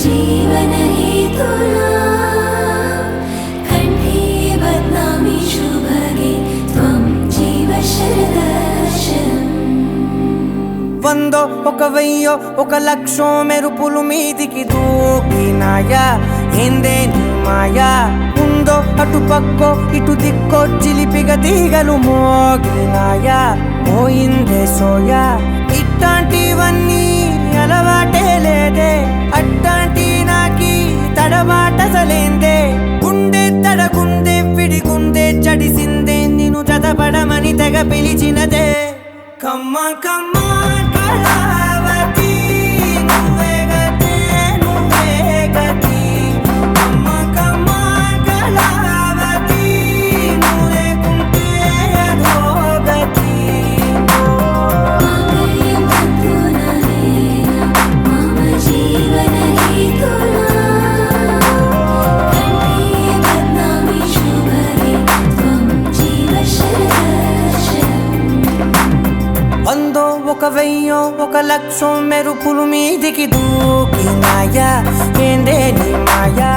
जीवन हेतुना कंठे बध्नामि शुभगे त्वं जीव शरदर्शनम् వందో ఒక వెయ్యో ఒక లక్షో మెరుపులు మీదికి దూకినాయా ఏందే నీ మాయా ఉందో అటు పక్కో ఇటు దిక్కో చిలిపిగా తీగలు మోగినాయా పోయిందే సోయా ఇట్లాంటివన్నీ అలవాటే లేదే అట్లాంటి నాకి తడబాటసలేందే గుండె తడగుందే విడిగుందే చడిసిందే నిన్ను చదపడమని తెగ పిలిచినదే కమ్మ కమ్మ కళావతి నువ్వే గతే నువ్వే గతి కమ్మ కమ్మ కళావతి నువ్వు లేకుంటే అధోగతి माङ्गल्यं तन्तु नरेण मम जीवन हेतुना कंठे बध्नामि शुभगे त्वं जीव शरदर्शनम् వందో ఒక వెయ్యో ఒక లక్షో మెరుపులు మీదికి దూకినాయా ఏందే నీ మాయా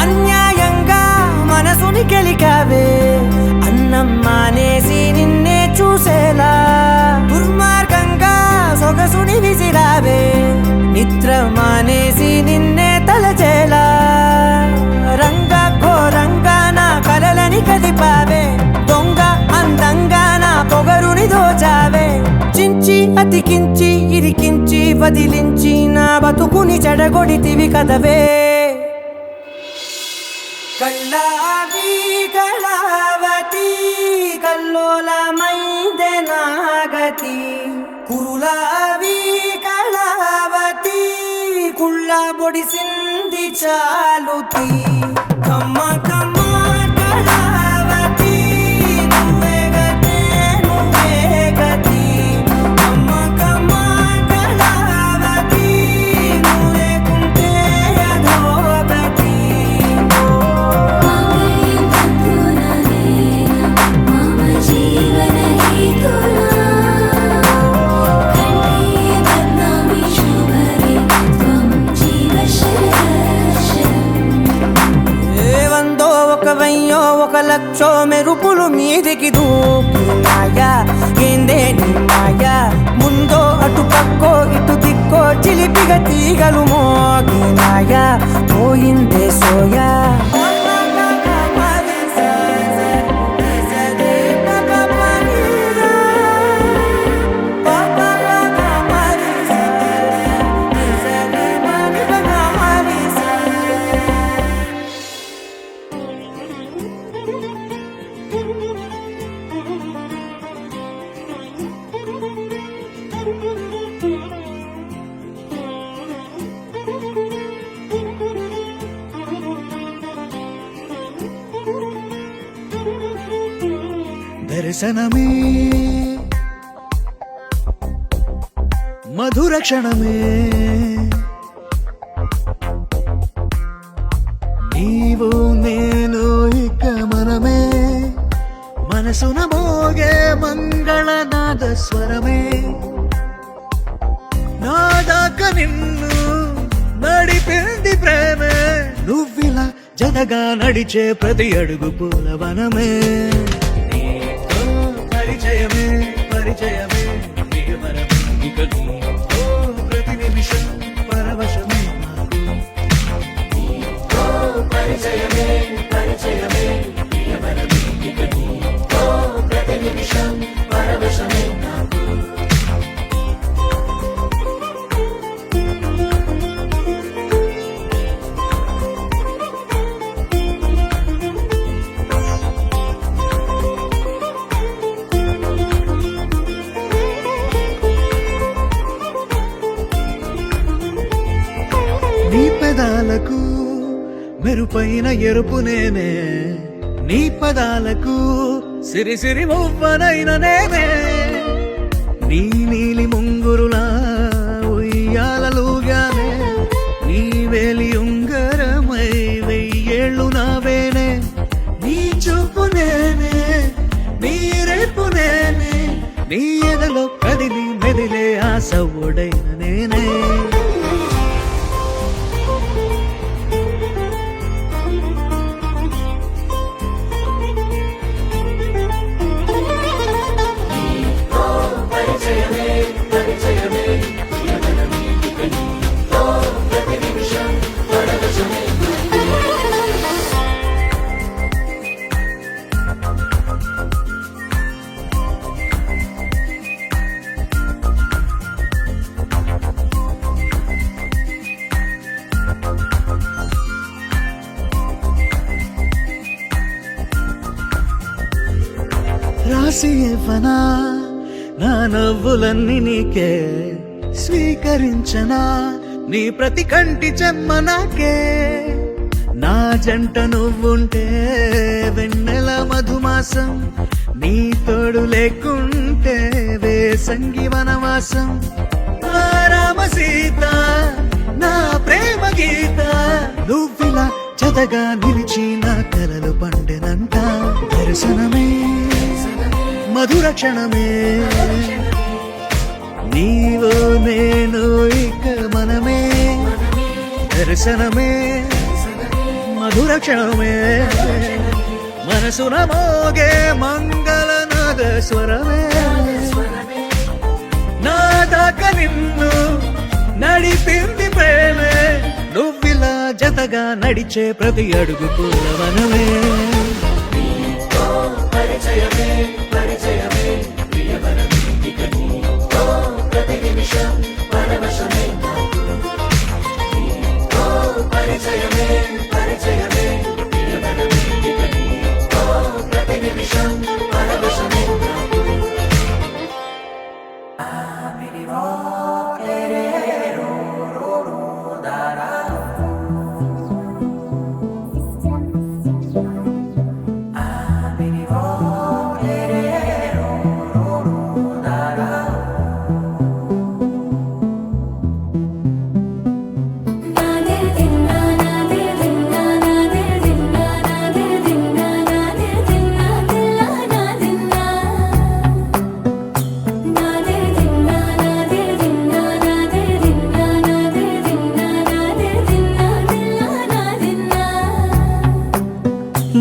అన్యాయంగా మనసుని గెలికావే అన్నం మానేసి నిన్నే చూసేలా దుర్మార్గంగా సొగసుని విసిరావే నిద్ర మానేసి నిన్నే తలచేలా రంగా ఘోరంగా నా కలలని కదిపావే దొంగ అందంగా నా పొగరుని దోచావే చించి అతికించి ఇరికించి వదిలించి నా బతుకుని చెడగొడితివి కదవే కళ్ళావి కళావతి కల్లోలమైందే నాగతి కురులావి కళావతి కుళ్ళ బొడిసింది చాలుతి కమ్మ కమ్మ కళావతి నువ్వే గతే నువ్వే గతి కమ్మ కమ్మ కళావతి నువ్వు లేకుంటే అధోగతి माङ्गल्यं तन्तु नरेण मम जीवन हेतुना कंठे बध्नामि शुभगे त्वं जीव शरदर्शनम् ఏ వందో ఒక వెయ్యో ఒక లక్షో మెరుపులు మీదికి దూకినాయా ఏందే నీ మాయా ముందో అటు పక్కో ఇటు దిక్కో చిలిపిగా తీగలు మోగినాయా పోయిందే సోయా దర్శనమే మధుర క్షణమే నీవు నేను ఇక మనమే మనసున మోగే మంగళనాద స్వరమే నాదాక నిన్ను నడిపింది ప్రేమే నువ్విలా జతగా నడిచే ప్రతి అడుగు పూలవనమే నీతో పరిచయమే పరిచయమే ప్రియవరమే ఇక నీతో ప్రతి నిమిషం పరవశమే నాకు నీతో పరిచయమే పరిచయమే ప్రియవరమే ఇక నీతో ప్రతి నిమిషం పరవశమే నాకు కళ్ళకు మెరుపైన ఎరుపు నేనే, నీ పదాలకు సిరిసిరి మువ్వనైన నేనే, నీ నీలి ముంగురులా ఉయ్యాలలుగానే, నీ వేలి ఉంగరమై వెయ్యేళ్ళు నావేనే, నీ చూపు నేనే, నీ రేపు నేనే, నీ ఎదలో కదిలి మెదిలే ఆశ ఒడైన నేనే. రాసి ఇవ్వనా నా నవ్వులన్నీ నీకే, స్వీకరించనా నీ ప్రతి కంటి చెమ్మ నాకే, నా జంట నువ్వుంటే వెన్నెల మధుమాసం, నీ తోడు లేకుంటే వేసంగి వనవాసం, ఆ రామ సీత నా ప్రేమ గీత, నువ్విలా జతగా నిలిచి నా కలలు పండెనంట, దర్శనమే మధుర క్షణమే, నీవో నేను ఇక మనమే, దర్శనమే మధుర క్షణమే, మనసున మోగే మంగళనాద స్వరమే, నా దాకా నిన్ను నడిపింది ప్రేమే, నువ్విలా జతగా నడిచే ప్రతి అడుగు పూలవనమే.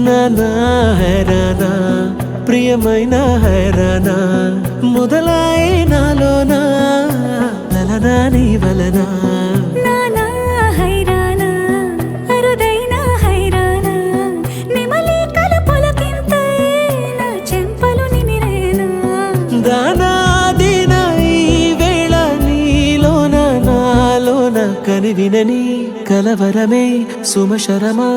నానా హైరానా ప్రియమైన హైరానా, మొదలాయి నాలోనా లలనా నీ వలనా, నానా హైరానా అరుదైన హైరానా, నిమలి కలుపులకింతై నా చెంపలు నిమిరేనా, దానా దీనా ఈ వేళ నీలోన నాలోన కనివినని కలవరమే సుమశరమా,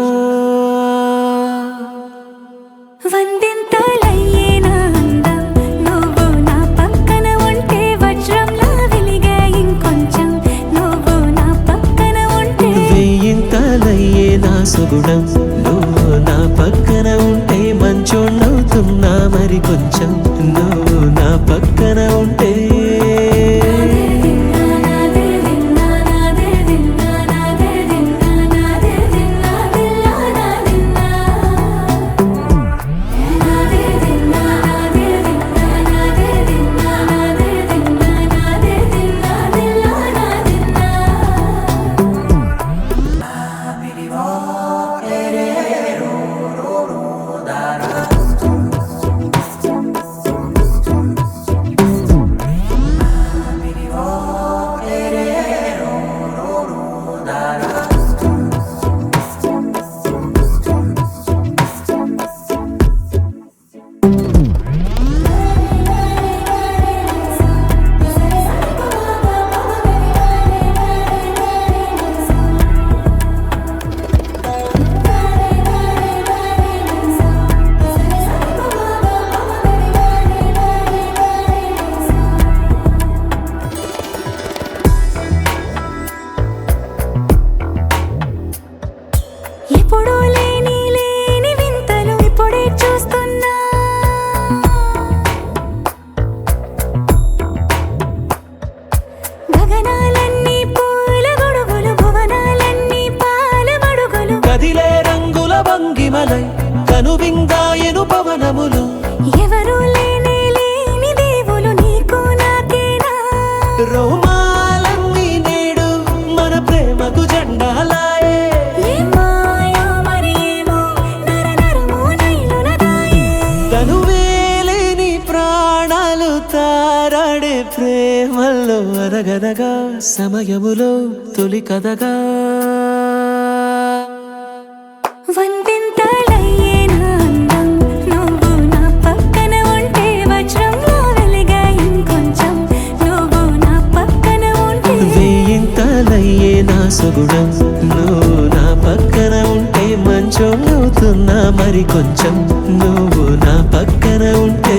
వందింతలయ్యే నా అందం, నువ్వు నా పక్కన ఉంటే వజ్రంలా వెలిగే ఇంకొంచెం, నువ్వు నా పక్కన ఉంటే వెయ్యింతలయ్యే నా సుగుణం, నువ్వు నా పక్కన ఉంటే మంచోణ్ణవుతున్నా మరి కొంచెం, నువ్వు నా పక్కన ఉంటే నువ్వే లేని ప్రాణాలు తారాడే ప్రేమల్లో అరగదగా సమయములో తొలి కథగా వందింతలయ్యే నా అందం నువ్వు నా పక్కన ఉంటే వజ్రంలా వెలిగా ఇంకొంచెం నువ్వు నా పక్కన ఉంటే వేయింతలయ్యే నా సుగుణం నువ్వు నా పక్కన ఉంటే మంచోళ్ళవుతున్నా మరి కొంచెం నువ్వు నా పక్కన ఉంటే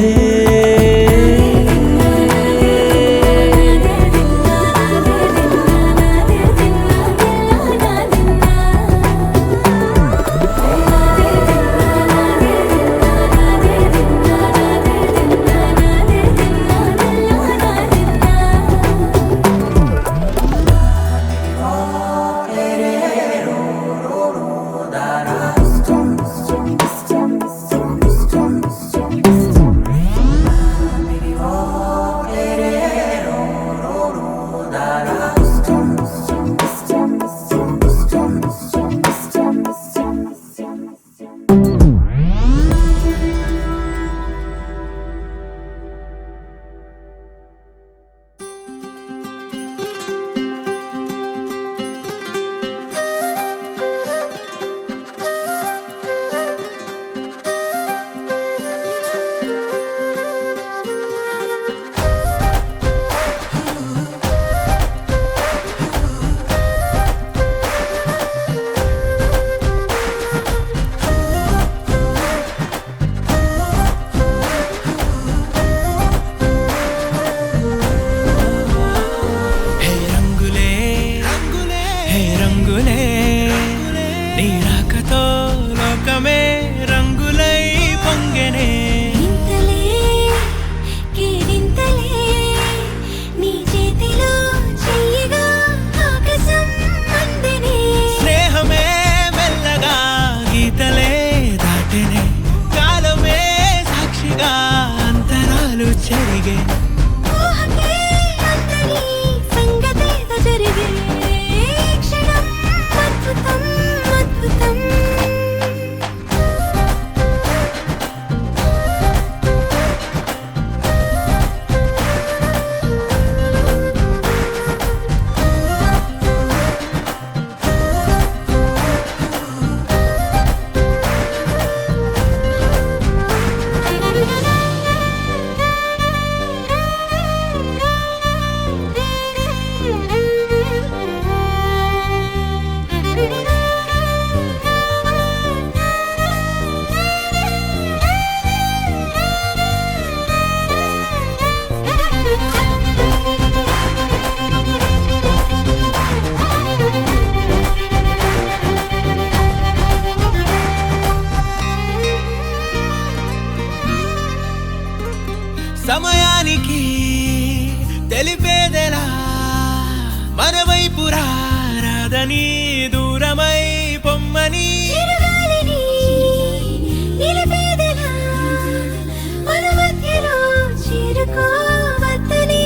నీ రాకతో లోకమే రంగులై పొంగెనే ఇంతలే కేరింతలే నీ చేతిలో చెయ్యగా ఆకాశం అందనే స్నేహమే మెల్లగా గీతలే దాటెనే కాలమే సాక్షిగా అంతరాలు చెరిగే ఊహకే అంతని సంగతేదో జరిగే క్షణం అద్భుతం అద్భుతం సమయానికి తెలిపేదెలా మన వైపు రాదని దూరమై పొమ్మని చిరుగాలిని నిలిపేదెలా మన మధ్యలో చేరుకోవద్దని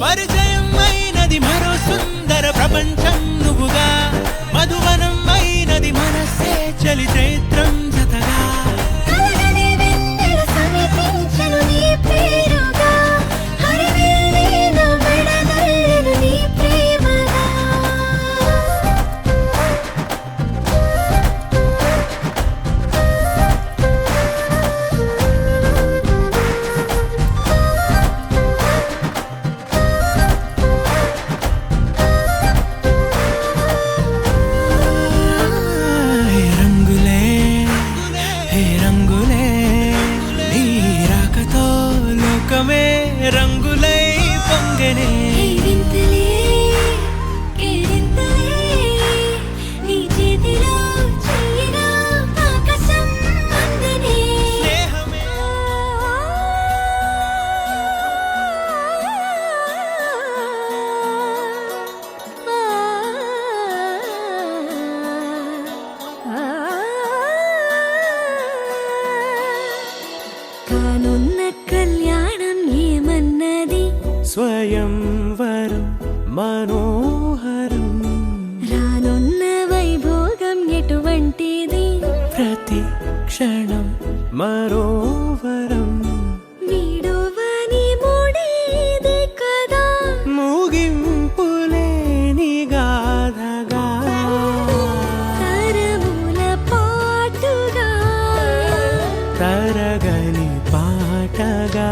పరిచయం అయినది మరో సుందర ప్రపంచం నువ్వుగా మధువనం అయినది మనసే చలి చైత్రం జతగా కలగనే వెన్నెల సమీపించను నీ పేరుగా హరివెల్లి నా మెడదల్లెను నీ ప్రేమగా రంగులే నీ రాకతో లోకమే రంగులై పొంగెనే కేరింతలే కేరింతలే నీ చేతిలో చెయ్యగా ఆకాశం అందనే స్నేహమే కానున్న కళ్యాణం ఏమన్నది స్వయంవరం మనోహరం రానున్న వైభోగం ఎటువంటిది ప్రతి క్షణం మరో వరం వీడువని ముడిది కదా ముగింపులేని గాథగా తరముల పాటుగా తరగని పాటగా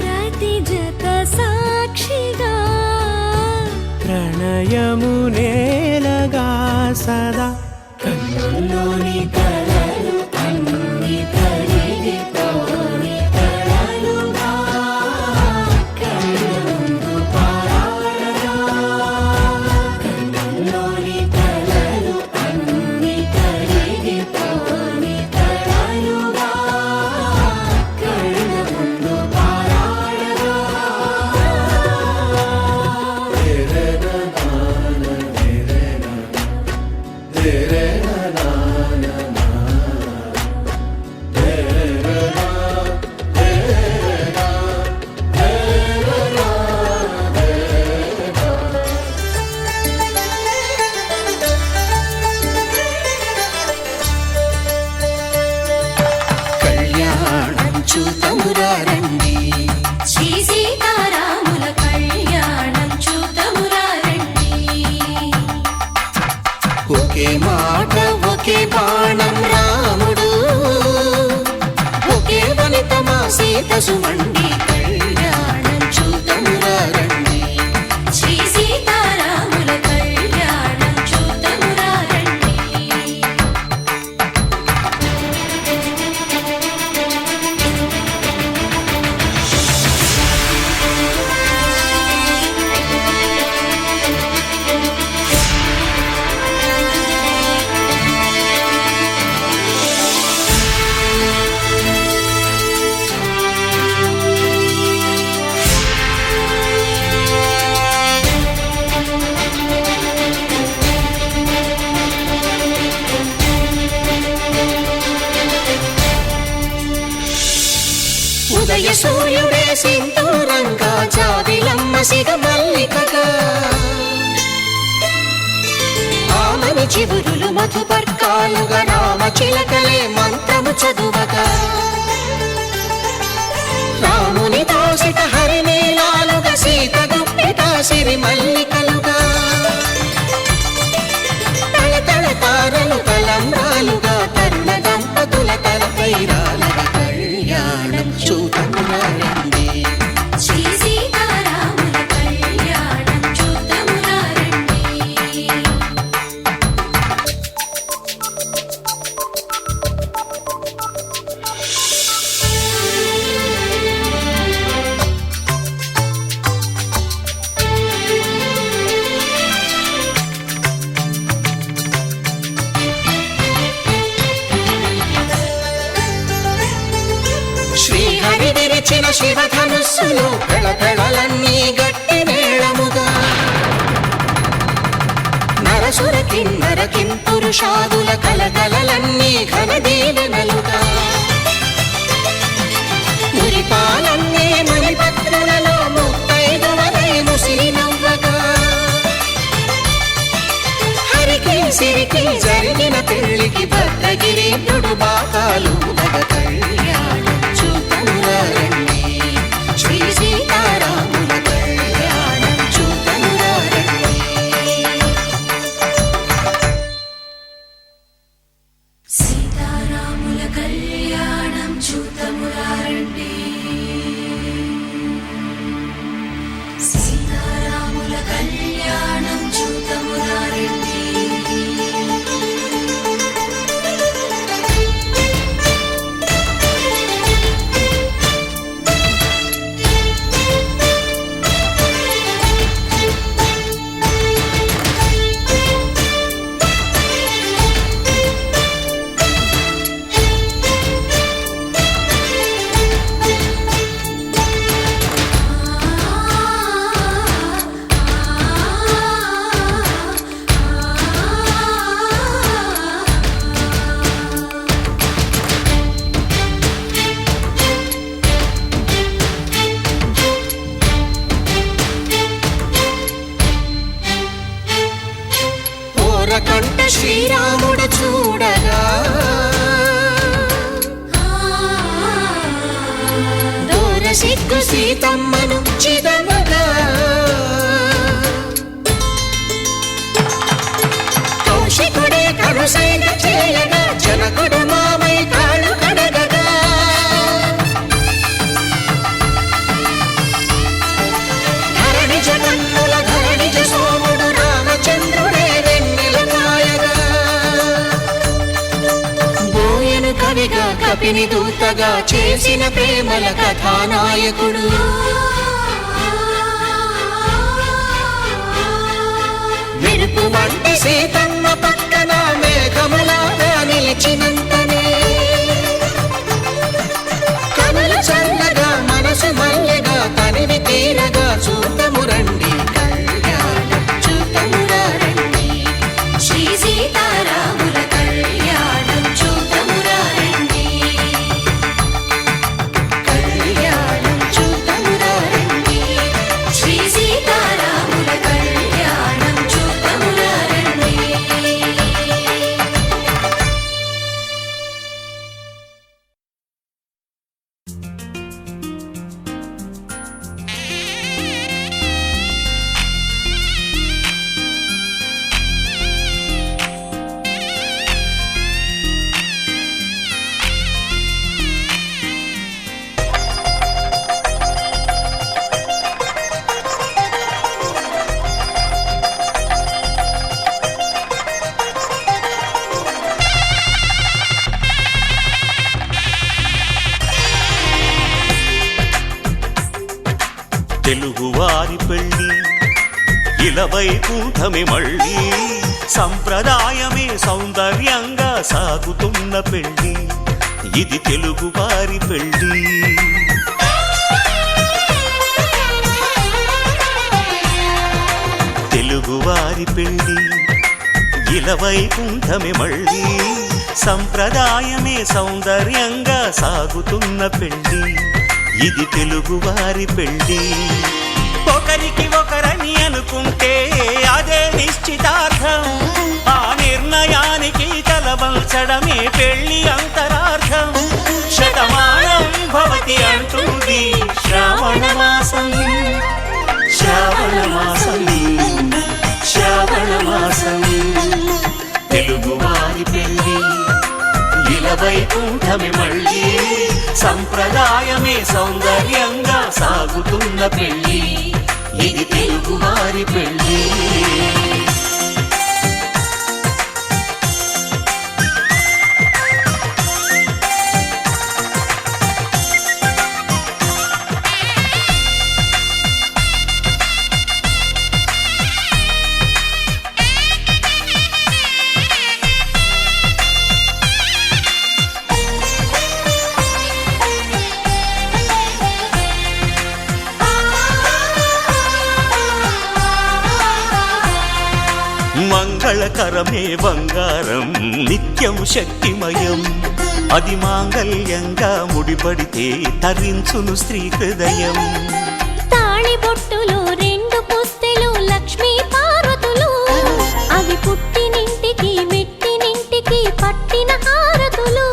ప్రతి జత సాక్షిగా ప్రణయము నేలగా సదా కన్నుల్లోని కలలు అన్ని కరిగిపోని కలలుగా కళ్ళముందు పారాడగా కన్నుల్లోని కలలు అన్ని కరిగిపోని కలలుగా కళ్ళముందు పారాడగా కళ్యాణం చూతమురారండి శ్రీ సీతారాముల కళ్యాణం చూతమురా రండి ఒకే మాట ఒకే బాణం రాముడు ఒకే వనిత మా సీత సుమండి కళ్యాణం చూతమురారండి శ్రీ సీతారాముల కళ్యాణం చూతమురా రండి ఉదయ సూర్యుడే సింధూరంగా జాబిలమ్మ సిగ మల్లికగా ఆమని చివురులు మధుపర్కాలుగా రామ చిలకలే మంత్రము చదువగా రాముని దోసిట హరినీలాలుగా సీత గుప్పిట సిరి మల్లికలుగా తళతళ తారలు తలంబ్రాలుగా తరుణ దంపతుల తలపైరాలుగా కళ్యాణం చూతమురారండి శ్రీ సీతారాముల కళ్యాణం చూతమురా రండి శ్రీహరి విరిచిన శివధనుస్సులు పెళపెళలన్నీ గట్టి మేళముగా నరసుర కిన్నర కింపురుషాదుల కలకలలన్నీ ఘన దీవెనలుగా మురిపాలన్నీ మణిపత్రులలో ముత్తైదువలై ముసిరి నవ్వగా హరికి సిరికి జరిగిన పెళ్లికి భద్రగిరి బాకాలు కళ్యాణం చూతమురారండి శ్రీ సీతారాముల కళ్యాణం చూతమురారండి సీతారాముల కళ్యాణం చూతమురా రండి సీతారాముల కళ్యాణం చూతమురా రండి సిగ్గు సీతమ్మను చిదమగా కౌశికుడే కరుసైన చేయగా జనకుడు మామై కాళ్ళు కడగగా ధరణి జగన్నుల ధరణిజ సోముడు రామచంద్రుడే వెన్నెల కాయగా బోయను కవిగా కపిని దూతగా చేసిన ప్రేమల కథానాయకుడు మెరుపు వంటి సీతమ్మ పక్కన మేఘములాగా నిలిచినంతనే కనులు చల్లగా మనసు మల్లెగా తనివి తీరగా చూతము రండి కళ్యాణం చూతమురా రండి శ్రీ సీతారాముల కళ్యాణం చూతమురా రండి కళ్యాణం చూతమురా రండి శ్రీ సీతారాముల కళ్యాణం చూతమురా రండి తెలుగువారి పెళ్ళి ఇలవైకుంఠమి మళ్ళీ సంప్రదాయమే సౌందర్యంగా సాగుతున్న పెళ్ళి ఇది తెలుగువారి పెళ్ళి తెలుగువారి పెళ్ళి ఇలవైకుంఠమి మళ్ళీ సంప్రదాయమే సౌందర్యంగా సాగుతున్న పెళ్ళి ఇది తెలుగువారి పెళ్ళి ఒకరికి ఒకరని అనుకుంటే అదే నిశ్చితార్థం ఆ నిర్ణయానికి తలవంచడమే పెళ్ళి అంతరార్థం శతమానం భవతి అంటుంది శ్రావణ మాసం శ్రావణ మాసం శ్రావణ మాసం తెలుగువారి పెళ్ళి ఇలవైకుంఠమి మళ్ళీ సంప్రదాయమే సౌందర్యంగా సాగుతున్న పెళ్ళి ఇది తెలుగువారి పెళ్ళి మంగళకరమే బంగారం నిత్యం శక్తిమయం అది మాంగళ్యంగా ముడిపడితే తరించును స్త్రీ హృదయం తాళిబొట్టులో రెండు పుస్తెలు లక్ష్మీ పార్వతులు అవి పుట్టినింటికి మెట్టినింటికి పట్టిన హారతులు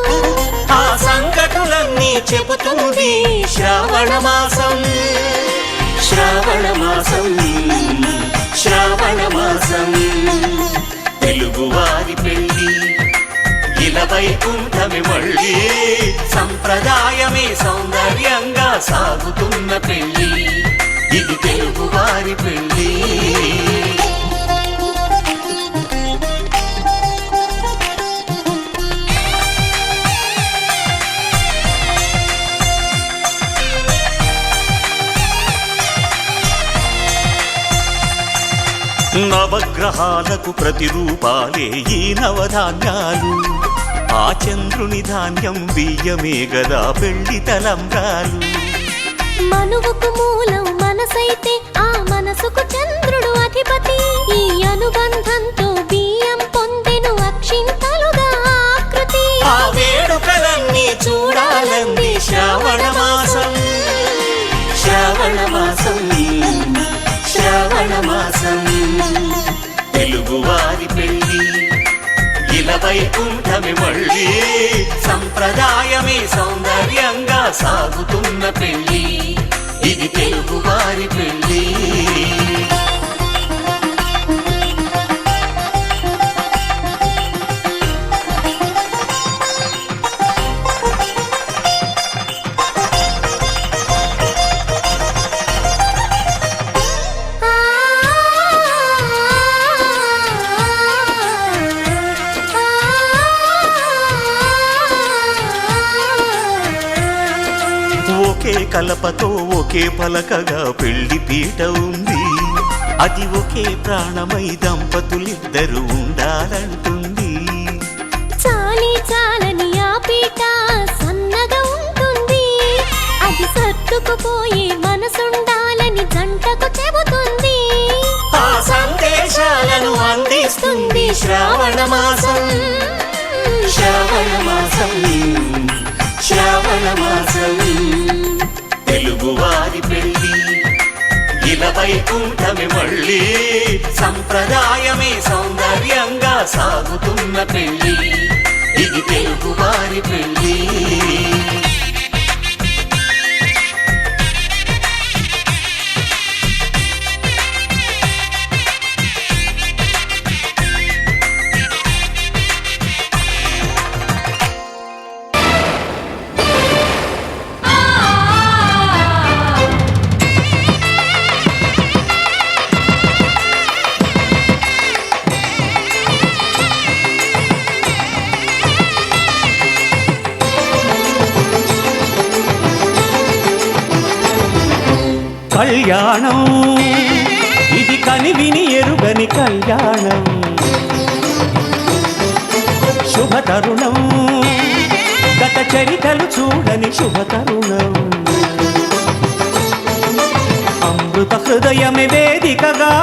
ఆ సంకటులన్నీ చెబుతుంది శ్రావణ మాసం శ్రావణ మాసం శ్రావణ మాసం తెలుగువారి పెళ్ళి ఇలవైకుంఠమి మళ్ళీ సంప్రదాయమే సౌందర్యంగా సాగుతున్న పెళ్ళి ఇది తెలుగువారి పెళ్ళి నవగ్రహాలకు ప్రతిరూపాలే ఈ నవధాన్యాలు ఆ చంద్రుని ధాన్యం బియ్యమే గదా పెళ్లి తలంబ్రాలు మనువుకు మూలం మనసైతే ఆ మనసుకు చంద్రుడు అధిపతి ఈ అనుబంధంతో బియ్యం పొందెను అక్షింతలుగా ఆకృతి ఆ వేడుకలన్నీ చూడాలంది శ్రావణ మాసం శ్రావణ మాసం శ్రావణ మాసం తెలుగువారి పెళ్ళి ఇలవైకుంఠమి మళ్ళీ సంప్రదాయమే సౌందర్యంగా సాగుతున్న పెళ్ళి తెలుగువారి పెళ్ళి. ఒకే కలపతో ఒకే పలకగా పెళ్లి పీట ఉంది. అది ఒకే ప్రాణమై దంపతులిద్దరు ఉండాలంటుంది. చాలి చాలని ఆ పీట సన్నగా ఉంటుంది. అది సర్దుకుపోయే మనసుండాలని జంటకు చెబుతుంది. ఆ సందేశాలను అందిస్తుంది శ్రావణ మాసం. శ్రావణ మాసం, శ్రావణ మాసం. తెలుగువారి పెళ్ళి ఇలా వైకుంఠమే మళ్ళీ. సంప్రదాయమే సౌందర్యంగా సాగుతున్న పెళ్ళి. ఇది తెలుగువారి పెళ్ళి. కళ్యాణం ఇది కనివిని ఎరుగని కళ్యాణం. శుభతరుణం గత చరితలు చూడని శుభతరుణం. అమృత హృదయమే వేదికగా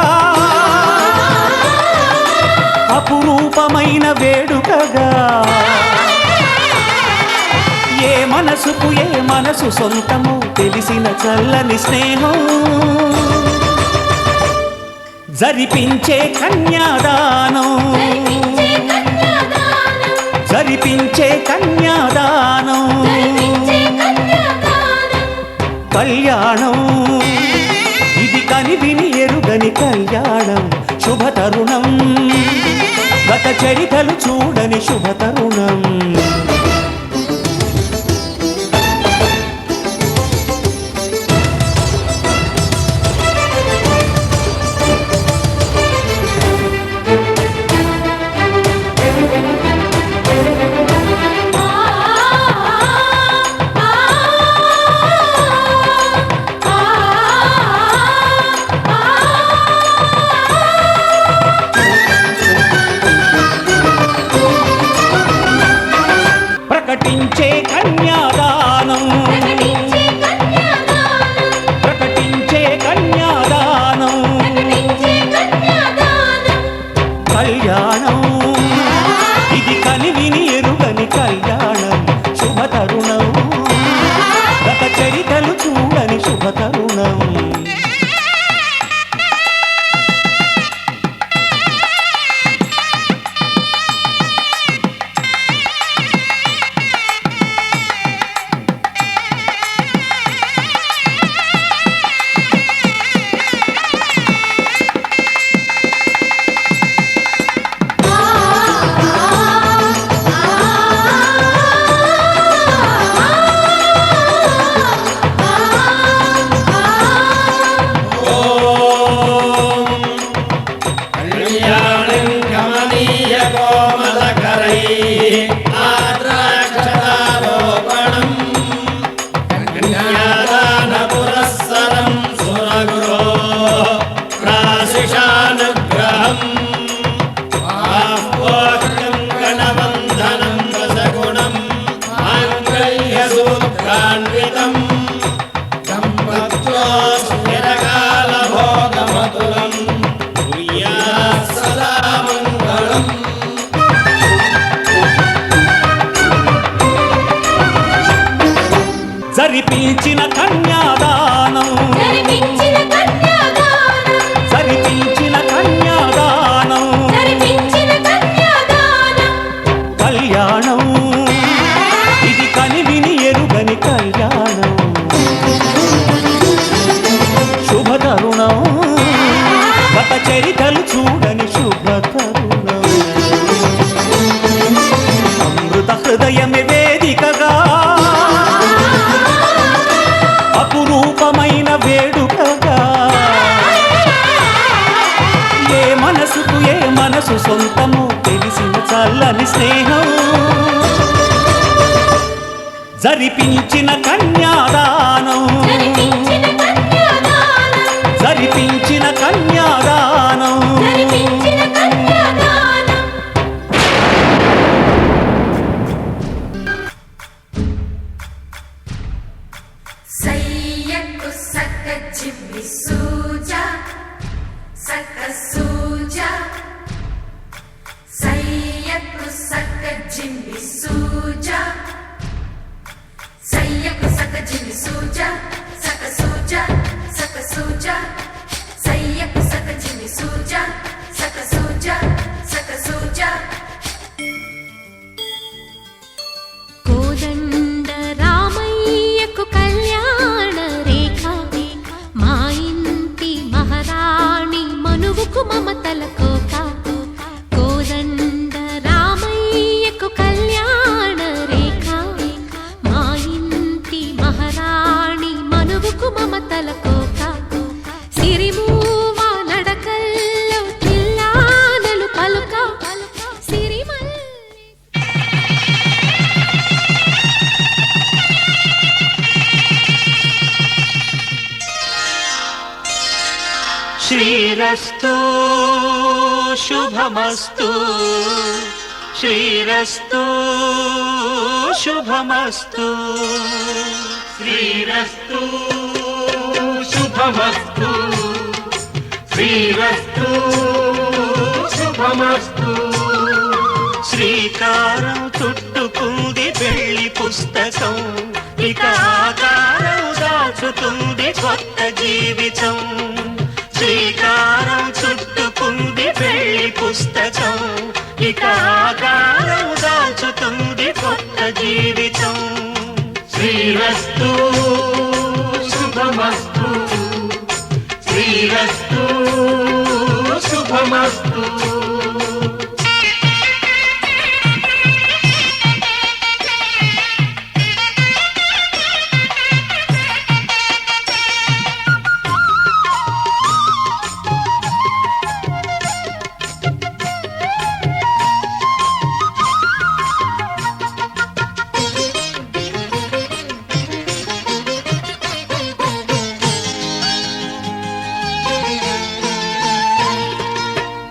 అపురూపమైన వేడుకగా. ఏ మనసుకు ఏ మనసు సొంతము తెలిసిన చల్లని స్నేహం. జరిపించే కన్యాదానం, జరిపించే కన్యాదానం. కళ్యాణం ఇది కనివిని ఎరుగని కళ్యాణం. శుభతరుణం గత చరితలు చూడని శుభతరుణం. ప్రకటించే కన్యాదానం, ప్రకటించే కన్యాదానం. కళ్యాణం ఇది కనివిని ఎరుగని కళ్యాణం. శుభతరుణం గత చరితలు చూడని శుభతరుణం. జరిపించిన కన్యాదానం, జరిపించిన కన్యాదానం. కళ్యాణం ఇది కనివిని ఎరుగని కళ్యాణం. జరిపించిన కన్యాదానం జరిపించిన కన్యాదానం జరిపించిన కన్యాదానం జరిపించిన కన్యాదానం సయ్యకు సక్క చిమ్మి సూజా సక్క సూజా సయ్యకు సక్క జిమ్మి సూజా సయ్యకు సక్క జిమ్మి సూజా సక్క సూజా సక్క సూజా సయ్యకు సక్క జిమ్మి సూజా సక్క సూజా సక్క సూజా కోదండ రామయ్యకు కళ్యాణ రేఖ మా ఇంటి మహారాణి మనువుకు మమతల కోక కోదండ రామయ్యకు కళ్యాణ రేఖ మా ఇంటి మహారాణి మనువుకు మమతల కోక సిరిమూవ నడకల్లో చిల్లానలు పలుక సిరిమల్ శ్రీరస్తు శుభమస్తు శ్రీరస్తు శుభమస్తు శ్రీరస్తు శుభమస్తు శ్రీరస్తు శుభమస్తు శ్రీకారం చుట్టుకుంది పెళ్లి పుస్తకం ఇక ఆకారం దాచుతుంది కొత్త జీవితం శ్రీకారం చుట్టుకుంది పెళ్లి పుస్తకం ఇక ఆకారం దాచుతుంది కొత్త జీవితం శ్రీరస్తు శుభమస్తు శ్రీరస్తు శుభమస్తు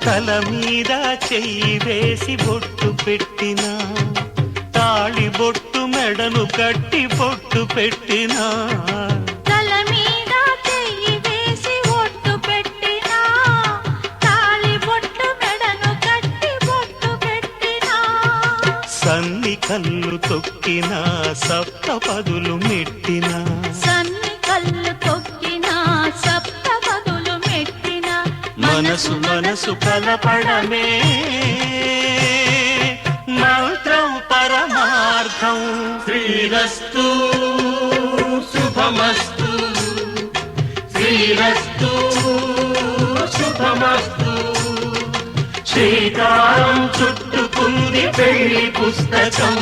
తల మీద చెయ్యి వేసి బొట్టు పెట్టినా తాళి బొట్టు మెడను కట్టి బొట్టు పెట్టినా తల మీద చెయ్యి వేసి ఒట్టు పెట్టినా తాళి బొట్టు మెడను కట్టి బొట్టు పెట్టినా సన్ని కళ్ళు తొక్కినా సప్త పదులు మెట్టినా సన్ని కళ్ళు తొక్కినా సప్త పదులు మెట్టినా మనసు మనసు కలపడమే మంత్రం పరమార్థం శ్రీరస్తు శుభమస్తు శ్రీరస్తు శుభమస్తు శ్రీకారం చుట్టుకుంది పెళ్లి పుస్తకం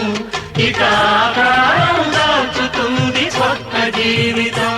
ఇక ఆకారం దాచుతుంది కొత్త జీవితం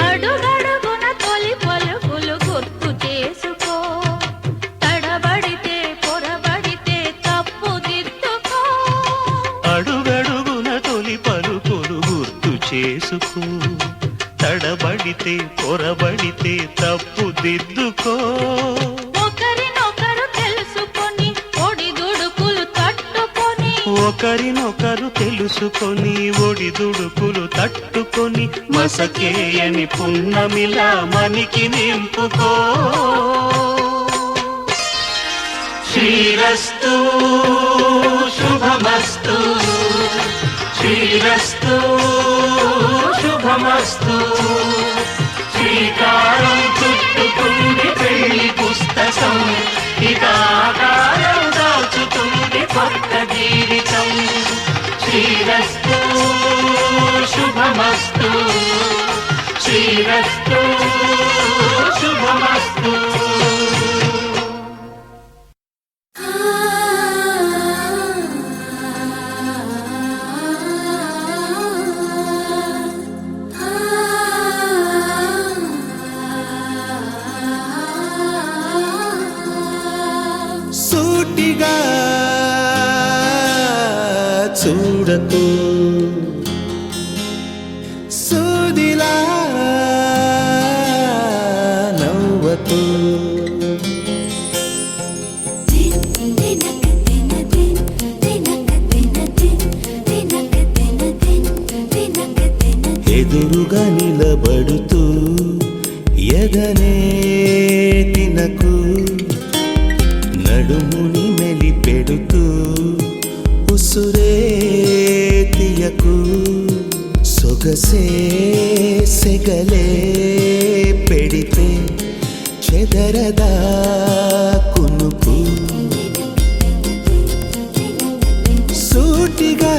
అడుగడుగున తొలి పలుకులు గుర్తు చేసుకో తడబడితే పొరబడితే తప్పు దిద్దుకో అడుగడుగున తొలి పలుకులు గుర్తు చేసుకో తడబడితే పొరబడితే తప్పు దిద్దుకో ఒకరినొకరు తెలుసుకొని ఒడిదుడుకులు తట్టుకొని ఒకరినొకరు తెలుసుకొని ఒడిదుడుకులు తట్టుకొని మసకేయని పున్నమిలా మనికి నింపుకో శ్రీరస్తు శుభమస్తు శ్రీరస్తు శుభమస్తు శ్రీకారం చుట్టుకుంది పెళ్లి పుస్తకం ఇక ఆకారం దాచుతుంది కొత్త జీవితం శ్రీరస్తు శుభ శుభమస్తు శ్రీరస్తు శుభమస్తు సూటిగా చూడకు సూదిలా నవ్వకు ఎదురుగా నిలబడుతూ ఎదనే తినకు నడుముని మెలిపెడుతూ ఉసురే తీయకు సొగసే సెగలే పెడితే చెదరదా కునుకు సూటిగా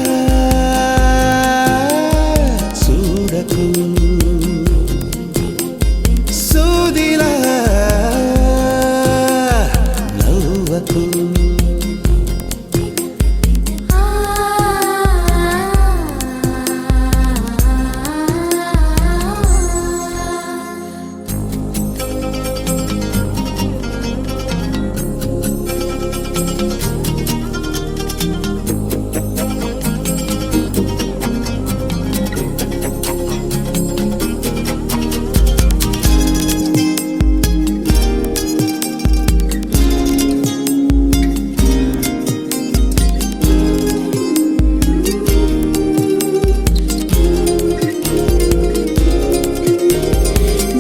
చూడకు సూదిలా నవ్వకు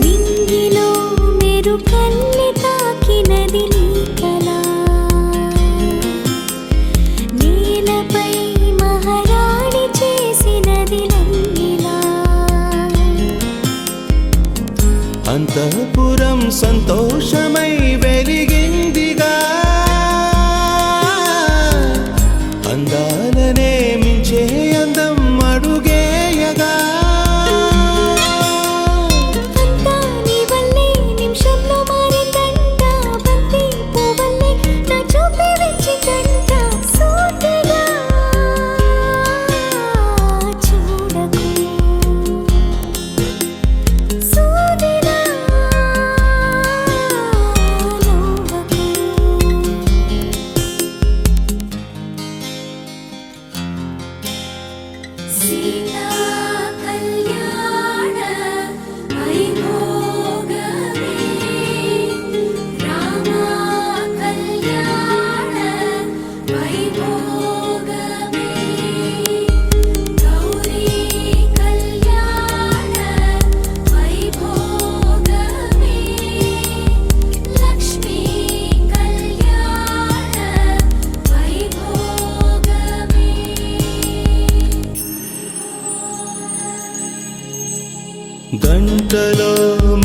నింగిలో మెరుకల్లి తాకినది నీ కళ నేలపై మహారాణి చేసినది నందిలా అంతఃపురం సంతోషమై వెలిగిందిగా అందాలనే మించే అందం అడుగేయగా అంతా నీ వల్లే నిమిషంలో మారిందంట బంతి పువ్వల్లే నా చూపే వెచ్చికంట సూటిగా చూడకు సూదిలా నవ్వకు సీతా కళ్యాణ వైభోగమే రామ కళ్యాణ వైభోగమే గౌరీ కళ్యాణ వైభోగమే లక్ష్మీ కళ్యాణ వైభోగమే గంటలో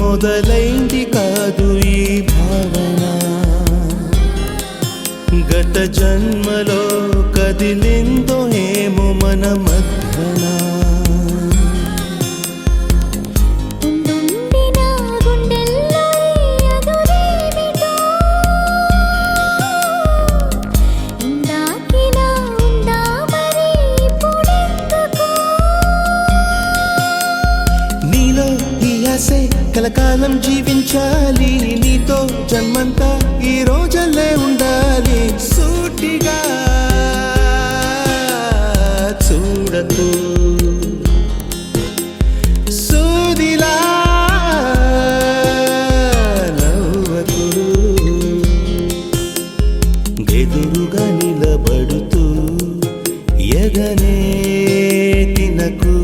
మొదలైంది కాదు ఈ భావన గత జన్మలో కదిలిందో ఏమో మన మధ్యన ఉండుండి నా గుండెల్లో ఈ అదురేమిటో ఇందాకిలా ఉందా మరి ఇప్పుడెందుకు నీలో ఈ ఆశే కలకాలం జీవించాలి నీతో జన్మంతా ఈ రోజులే ఉండాలి సూటిగా చూడకు సూదిలా నవ్వకు ఎదురుగా నిలబడుతూ ఎదనే తినకు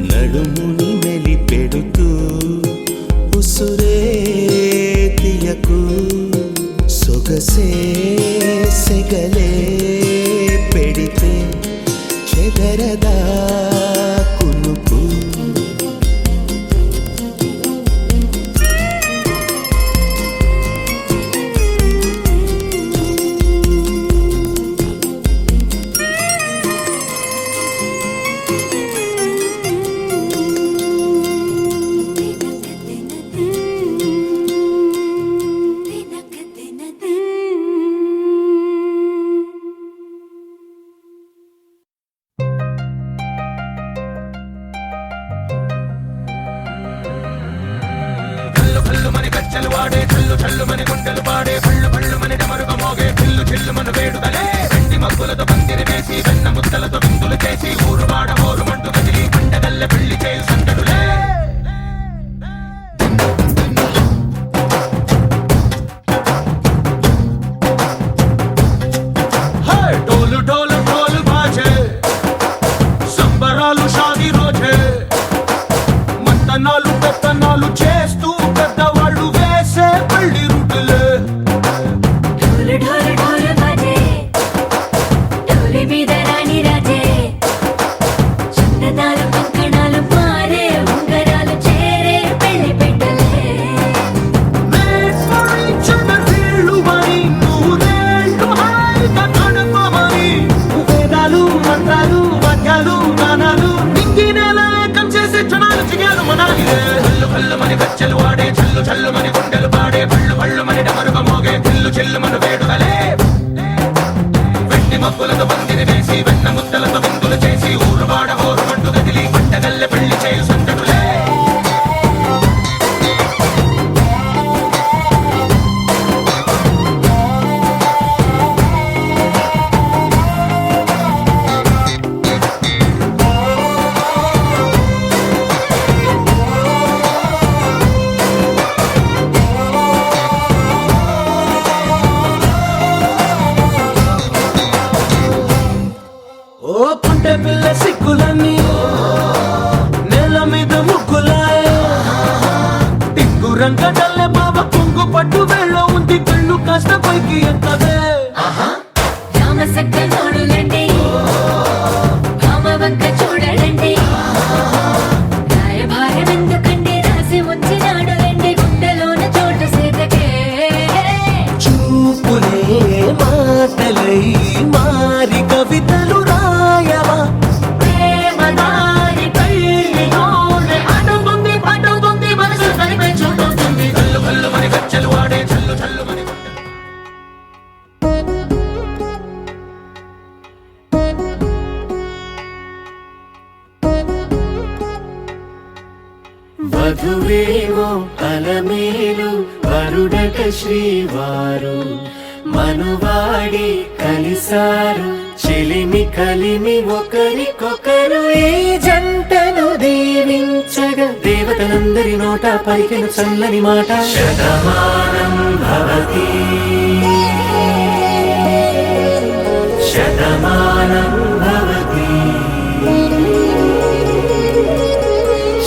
నడుముని మెలిపెడుతూ ఉసురే తీయకు సొగసే గజ్జలు వాడే చల్లు చల్లు మని గుండెలు పాడే పళ్ళు పళ్ళు మని డమరుగ మోగే చిల్లు చిల్లు మన వేడుదలే వెండి మబ్బులతో పందిరి వేసి వెన్న ముద్దలతో విందులు చేసి ఊరు వాడ హోరు మంటు కదిలి పండగల్లె పెళ్లి చేయు సందడులే డోలు డోలు డోలు బాజే సంబరాలు షాదీ రోజే మంతనాలు పెత్తనాలు చేస్తూ పెద్దవాళ్ళు వేసే పెళ్లి రూటులే ढोल ढोल ढोल बाजे ढोली మీద రాణి రాజే చందనాలు కంకణాలు మారే ఉంగరాలు చేరే పెళ్లి పెట్టలే వీళ్ళు మరి నూరేళ్ళు హాయిగా గడపమని వేదాలు మంత్రాలు వాక్యాలు గానాలు నింగినేల ఏకం చేసే క్షణాలు చిగాలు మనాలి కళ్ళు కళ్ళు మని గజ్జలు వాడే చల్లు చల్లు మని గుండెలు పాడే పళ్ళు పళ్ళు మని డమరుగ మోగే చిల్లు చిల్లు మన వేడుదలే వెండి మబ్బులతో పందిరి వేసి వెన్న ముద్దలతో విందులు చేసి ఊరు వాడ హోరు మంటు గదిలి పంటగల్లె పెళ్లి చేయు సందడులే ఓ పుట్టే పిల్ల సిక్కులన్నీ నేల మీద ముగ్గులాయ టింగు రంగడల్లె బాబా కొంగు పట్టు వెళ్ళ ఉంది కళ్ళు కాస్త పైకి ఎక్కదే రామ సక్క నోడులండి రామ వంక చూడడండి రాయభారం ఎందుకండి రాసి ఉంచినాడు రండి గుండెలోన చోటు సీతకే చూపులే మాటలై మారి కవితలు రాయవా ప్రేమదారి పెళ్లిలోనే అడుగుంది పడుతుంది మనసు కలిపే చూడుతుంది కళ్ళు కళ్ళు మని గజ్జలు వాడే చల్లు చల్లు మని వధువేవో అలమేలు వరుడట శ్రీవారు మనువాడి కలిసారు చెలిమి కలిమి ఒకరికొకరు ఈ జంటను దీవించగా దేవతలందరి నోట పలికిన చల్లని మాట శతమానం భవతి శతమానం భవతి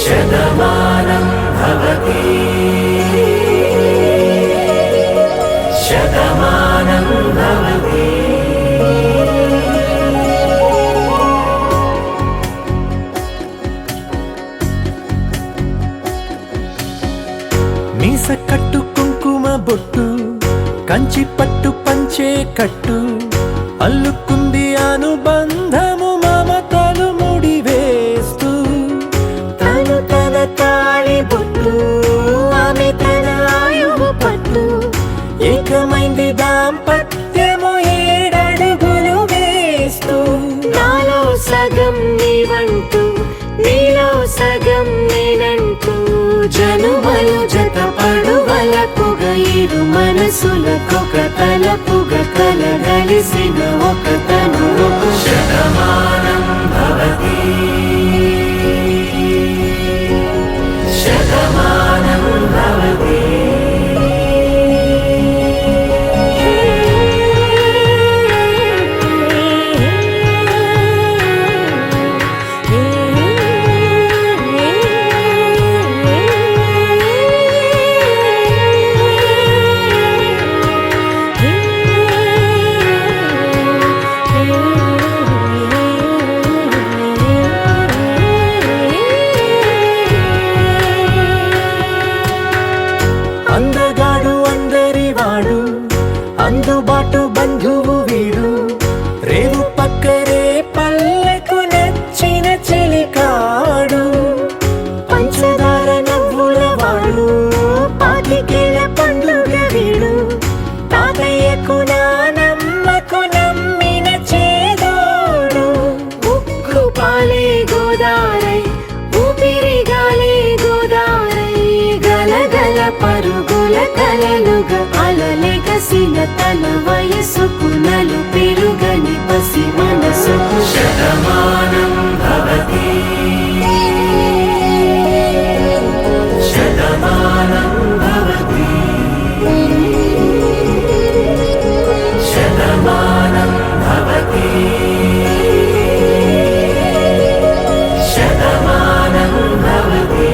శతమానం భవతి శతమానం భవతి మీస కట్టు కుంకుమ బొట్టు కంచి పట్టు పంచే కట్టు అల్లుకుంది అనుబంధము మమతలు ముడివేస్తూ తను తన తాళి బొట్టు ఆమె తన ఆయువు పట్టు ఏకమైంది దాంపత్యము ఏడడుగులు వేస్తూ నాలో సగం నీవంటూ నీలో సగం నేనంటూ జనుమలు జత పడువలపుగ ఇరు మనసులకొక తలపుగ కలగలిసిన ఒక తను శతమానం భవతి శతమానం భవతి అందగాడు అందరివాడు అందుబాటు బంధువు వీడు రేవు పక్కరే పల్లెకు నచ్చిన చెలికాడు పంచదార నవ్వుల వాడు పాతికేల పండుగ వీడు తాతయ్యకు నానమ్మకు నమ్మిన చేదోడు ఉక్కు పాలే గోదారై ఊపిరి గాలే గోదారై గలగల పరుగుల కలల కలలుగా అలలెగసిన తన వయసుకు నలు పెరుగని పసి మనసుకు శతమానం భవతి శతమానం భవతి శతమానం భవతి శతమానం భవతి.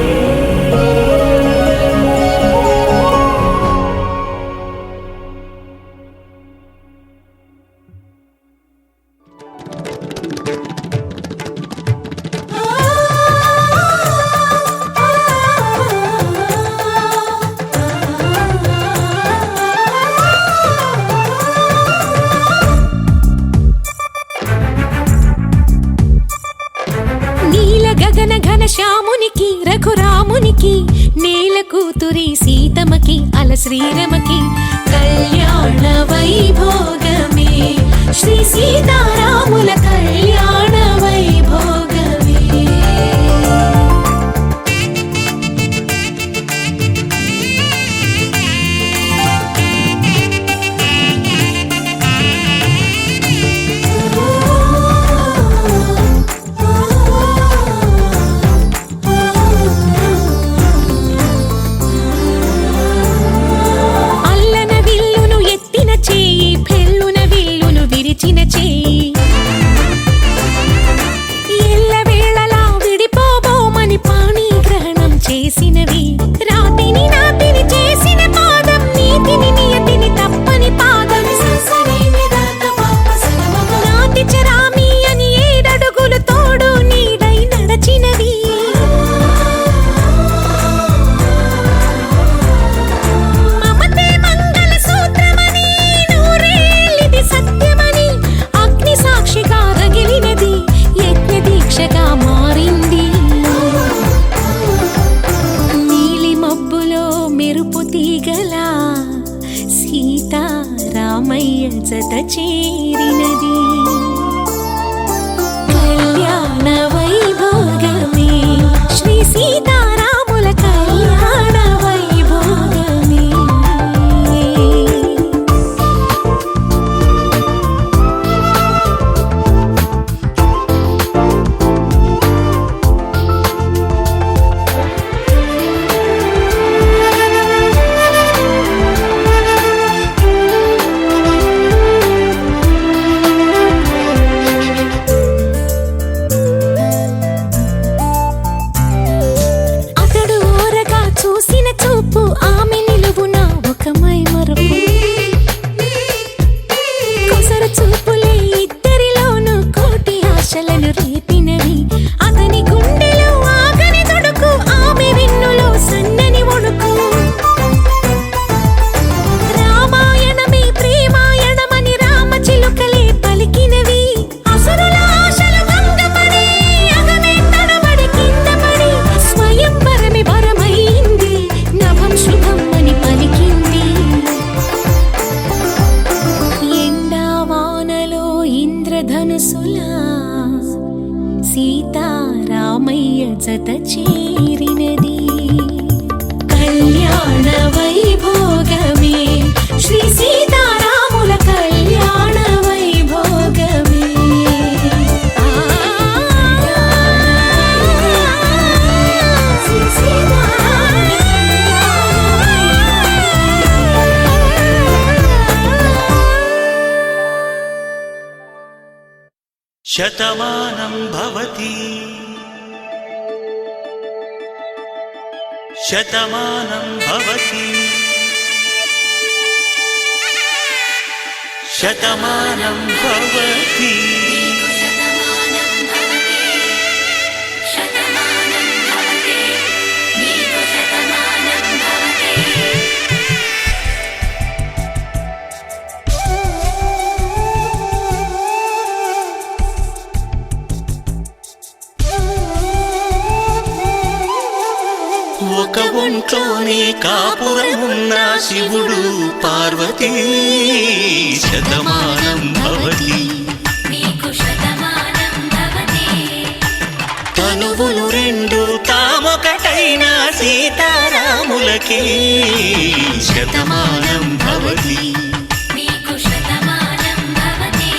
నీల గగన ఘన శ్యామునికి రఘురామునికి నేల కూతురి సీతమ్మకి అల శ్రీరమకి కళ్యాణ వైభోగమే శ్రీ సీతారాముల కళ్యాణ వైభోగమే. అల్లన విల్లును ఎత్తిన చేయి పెళ్ళున విల్లును విరిచిన చేయి ఎల్లవేళలా విడిపోబోమని పాణిగ్రహణం చేసినవి రాతిని నాతిని చేసిన పాదం నీతిని నియతిని తప్పని పాదం నాతి చరామి అని ఏడడుగులు తోడు నీడై నడచినవి మమతే మంగళ సూత్రమని నూరేళ్ళిది సత్యమని అగ్ని సాక్షిగా రగిలినది యజ్ఞ దీక్షగా మారింది. నీలి మబ్బులో మెరుపు తీగలా సీతారామయ్య జత చేరినది కళ్యాణ వైభోగమే శ్రీ సీతారాముల కళ్యాణ వైభోగమే. అతడు ఓరగా చూసిన చూపు ఆమె నిలువున ఒక మైమరుపు కొసరు చూపులే ఇద్దరిలోనూ కోటి ఆశలను రేపినవి అతని గుండెలో ఆగని తొడుకు ఆమె వెన్నులో సన్నని ఒడుకు రామాయణమే ప్రేమాయణమని రామచిలుకలే పలికినవి అసురుల ఆశలు భంగపడి అగమే తడబడి కింద పడి స్వయంవరమే వరమైంది నభం శుభం అని పలికింది. ఎండా వానలో ఇంద్రధనుసులా సీతారామయ్య జత చేరినది కళ్యాణ వైభోగమే శ్రీ సీతారాముల కళ్యాణ వైభోగమే. శ్రీ శతమానం భవతి శతమానం భవతి శతమానం భవతి. శతమానం భవతి శతమానం భవతి నీకు శతమానం భవతి. ఒక ఒంట్లోనే కాపురమున్న శివుడు పార్వతీ శతమానం భవతి నీకు శతమానం భవతి. తనువులు రెండు తామొకటైన సీతారామ సీతారాములకి శతమానం భవతి. నీకు శతమానం భవతి.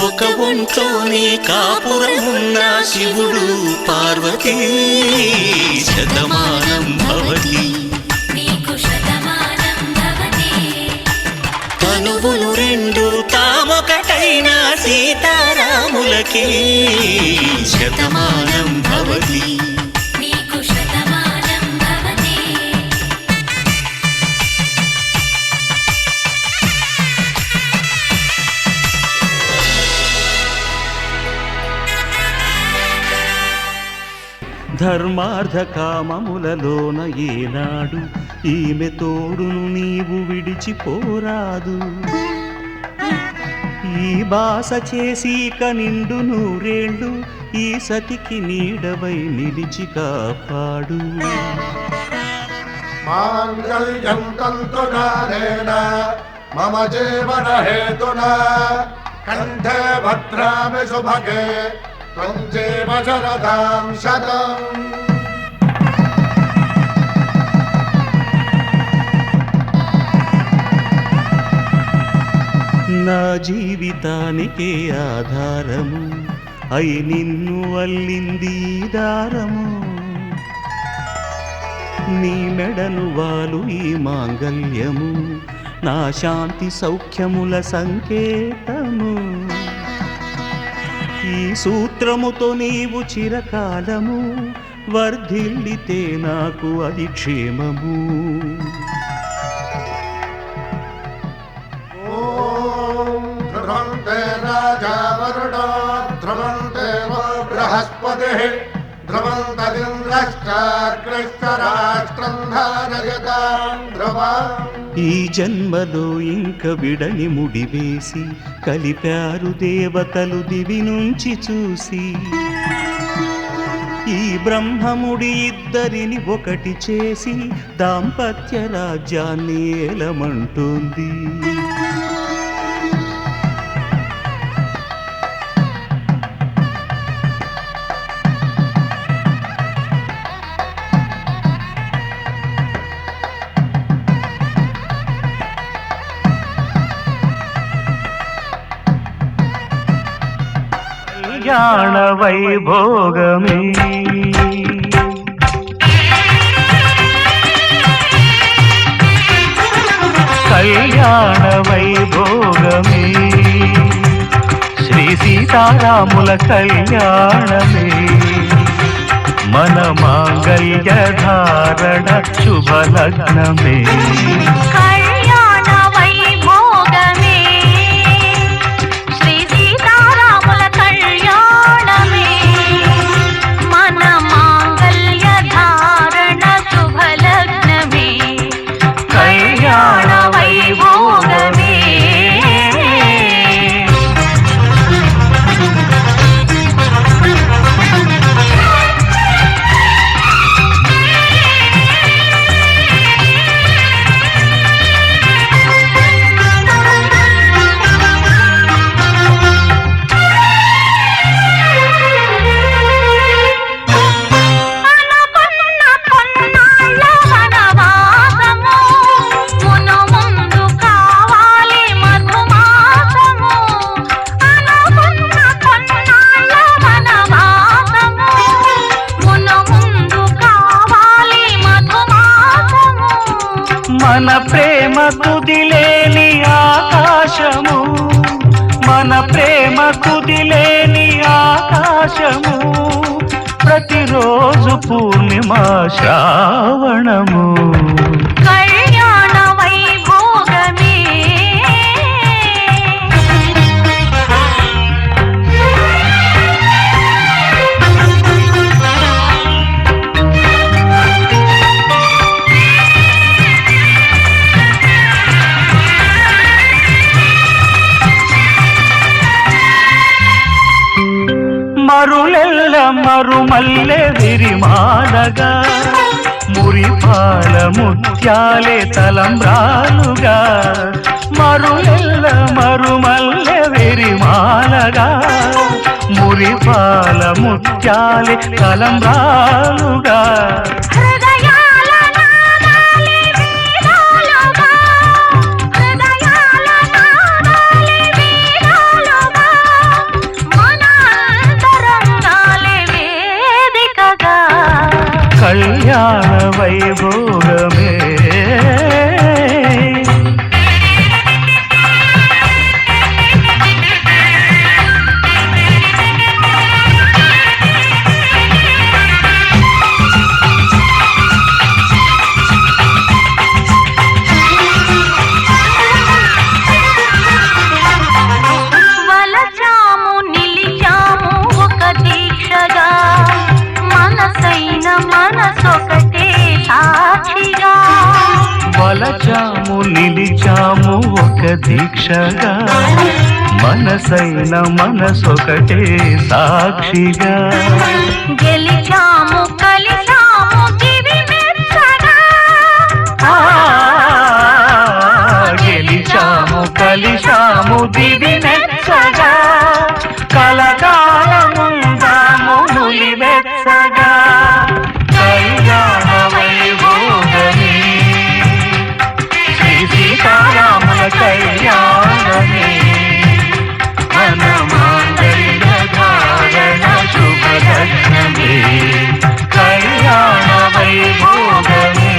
ఒక ఒంట్లోనే కాపురమున్న శివుడు పార్వతీ శతమానం భవతి. నీకు శతమానం భవతి. తనువులు రెండు తామొకటైన సీతారాములకి శతమానం భవతి. నీకు శతమానం భవతి. ధర్మార్థ కామములలోన ఏనాడు ఈమె తోడును నీవు విడిచిపోరాదు. ఈ బాస చేసి కనిండు నూరేళ్ళు ఈ సతికి నీడవై నిలిచి కాపాడు. మాంగళ్యం తంతునానేన మమ జీవన హేతునా కంఠే భద్రామి శుభగే త్వం జీవ శరదాం శతం. నా జీవితానికే ఆధారము అయి నిన్ను అల్లింది ఈ దారము. నీ మెడను వాలు ఈ మాంగల్యము నా శాంతి సౌఖ్యముల సంకేతము. ఈ సూత్రముతో నీవు చిరకాలము వర్ధిల్లితే నాకు అది క్షేమము. ధ్రువంతే రాజా వరుణో ధ్రువంతే బృహస్పతిః ధ్రువంతరింద్రశ్చాగ్రశ్చరాష్ట్రం ధారయతాం ధ్రువం. ఈ జన్మలో ఇంక విడని ముడివేసి కలిపారు దేవతలు దివి నుంచి చూసి. ఈ బ్రహ్మముడి ఇద్దరిని ఒకటి చేసి దాంపత్య రాజ్యాన్ని ఏలమంటుంది. కళ్యాణ వైభోగమే కళ్యాణ వైభోగమే శ్రీ సీతారాముల కళ్యాణమే మన మాంగళ్య ధారణ శుభలగ్నమే. కళ్యాణ వైభోగమే శ్రీ సీతారాముల కళ్యాణమే మన మాంగళ్య ధారణ శుభలగ్నమే. కళ్యాణ వైభోగమే. మన ప్రేమ కుదిలేని ఆకాశము మన ప్రేమ కుదిలేని ఆకాశము ప్రతిరోజు పూర్ణిమ శ్రావణము. కళ్యాణ వైభోగమే. మరులెల్ల మరుమల్లె విరిమాలగా మురిపాల ముత్యాలే తలంబ్రాలుగా. మరులెల్ల మరుమల్లె విరిమాలగా మురిపాల ముత్యాలే తలంబ్రాలుగా. హృదయాలను కళ్యాణ వైభోగమే వలచాము నిలిచాము ఒక దీక్షగా మనసైన మనసొకటే సాక్షిగా వలచాము నిలిచాము ఒక దీక్షగా మనసైన మనసొకటే సాక్షిగా గెలిచాము కలిసాము దివి మెచ్చగా గెలిచాము కలిశాము దివి మెచ్చగా కలకాలముందాము నులి మెచ్చగా కళ్యాణ వైభోగమే శ్రీ సీతారాముల కళ్యాణమే మన మాంగళ్య ధారణ శుభలగ్నమే కళ్యాణ వైభోగమే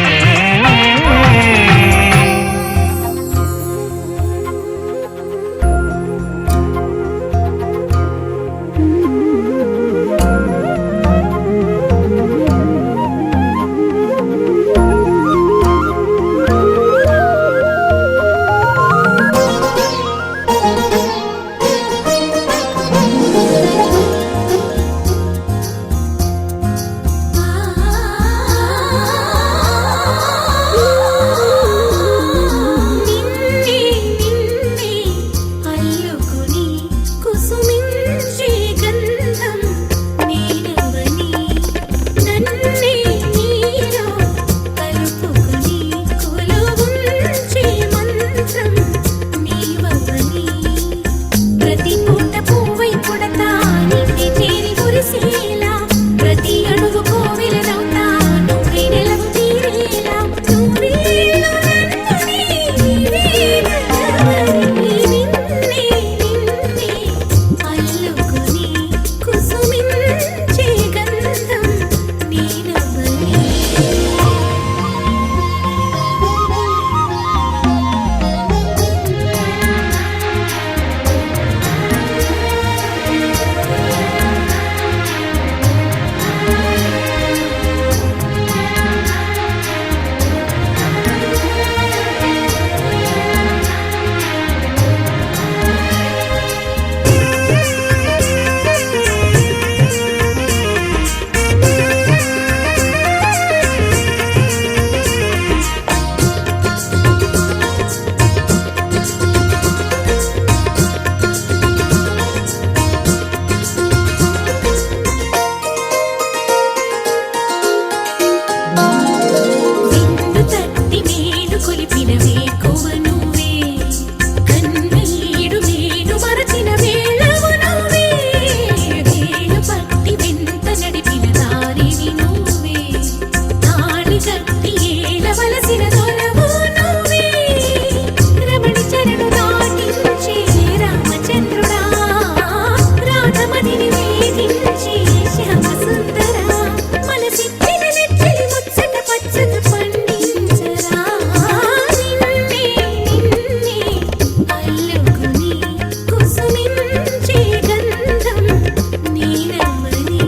నిన్నే నిన్నే అల్లుకుని కుసుమించే గంధం నేనవని నన్నే నీలో కలుపుకుని కొలువుంచే మంత్రం నీవవని ప్రతి పూట పువ్వై పుడతా నిన్నే చేరి మురిసేలా ప్రతి అడుగు కోవిలనవుతా నువ్వే నెలవు తీరేలా నువ్వేలు నన్నుని నిన్నే నిన్నే అల్లుకుని కుసుమించే గంధం నేనవని విందు తట్టి మేలు కొలిపిన వేకువ నువ్వే కన్నీడు మేలు మరచిన వేళవు నువ్వే వేలు పట్టి వెంట నడిపిన దారిని నువ్వే తాళి కట్టి ఏలవలసిన దొరవు నువ్వే రమణి చరణు దాటించే రామచంద్రుడా రాధమణిని వేధించే శ్యామ సుందరా మనసిచ్చిన నెచ్చలి ముచ్చట పచ్చత పండించరా నిన్నే నిన్నే అల్లుకుని కుసుమించే గంధం నేనవని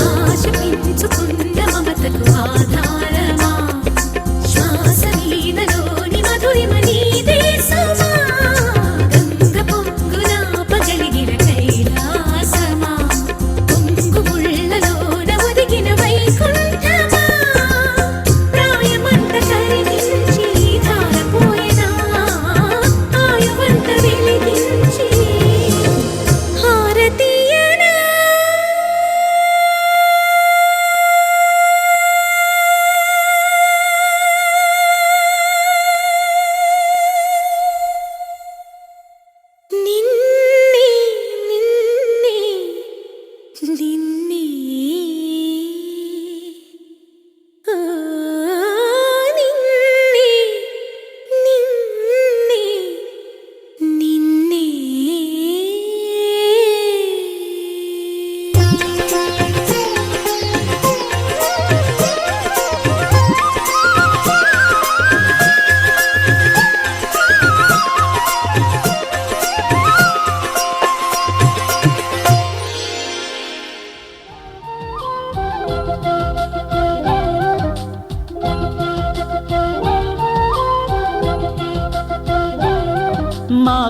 ఆశ పెంచుకున్న మమతకు ఆధారమా శ్వాస వీణలోని మధురిమ నీదే సుమా గంగ పొంగున పగలిగిన కైలాసమా పొంగు ముళ్ళలోన ఒదిగిన వైకుంఠమా ప్రాయమంత కరిగించి ధారపోయినా ఆయువంత వెలిగించి హారతీయనా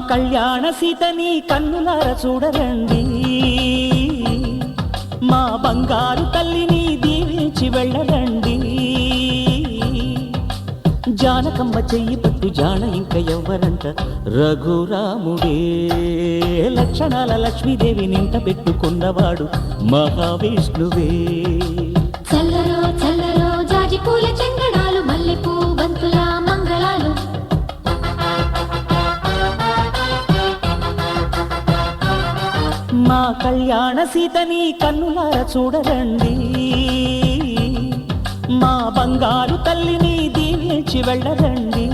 కళ్యాణ సీతని కన్నులార చూడరండి, మా బంగారు తల్లిని దీవించి వెళ్ళరండి. జానకమ్మ చెయ్యి పట్టు జాన ఇంక ఎవ్వరంట, రఘురాముడే. లక్షణాల లక్ష్మీదేవి నింట పెట్టుకున్నవాడు మహావిష్ణువే. చల్లరో చల్లరో జాజి పూల చెంగడాలు, మల్లెపూ బంతుల మంగళాలు. మా కళ్యాణ సీతని కన్నులార చూడరండి, మా బంగారు తల్లిని దీవించి వెళ్ళరండి.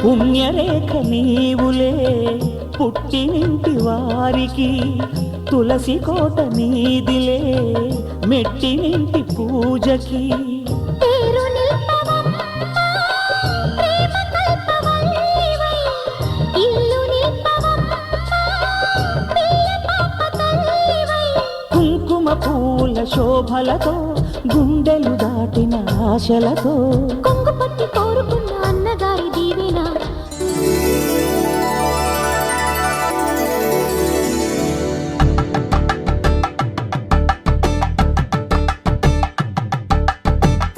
పుణ్యరేఖ నీవులే పుట్టినింటి వారికి, తులసి కోట నీదిలే మెట్టినింటి పూజకి. పేరు నిల్పవమ్మ, ప్రేమ కల్పవల్లివై, ఇల్లు నిల్పవమ్మ, పిల్ల పాప తల్లివై. కుంకుమ పూల శోభలతో గుండెలు దాటిన ఆశలతో, కొంగు పట్టి కోరుకున్న అన్నగారి దీవెన.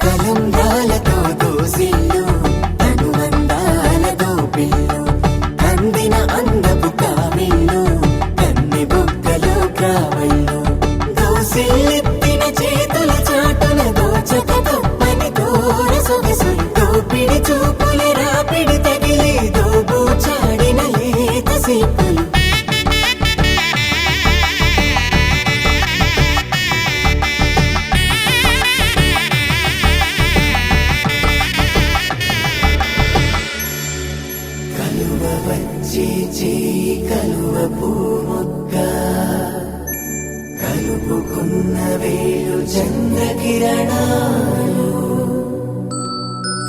కలంగాలతో దోసిల్లు అనుబంధాలతో పిల్లు, అందిన అందపు కావిల్లు కన్నె బుగ్గలో గ్రావళ్ళు. దోసిల్లెత్తిన చేతుల చాటున దోచక తప్పని దూర సొగసులు, దోపిడి చూపుల రాపిడి తగిలి దోబూచాడిన లేత సీపులు. కలువ వచ్చే చేయి కలువ పూమొక్క, కలుపుకున్న వేలు చంద్రకిరణాలు,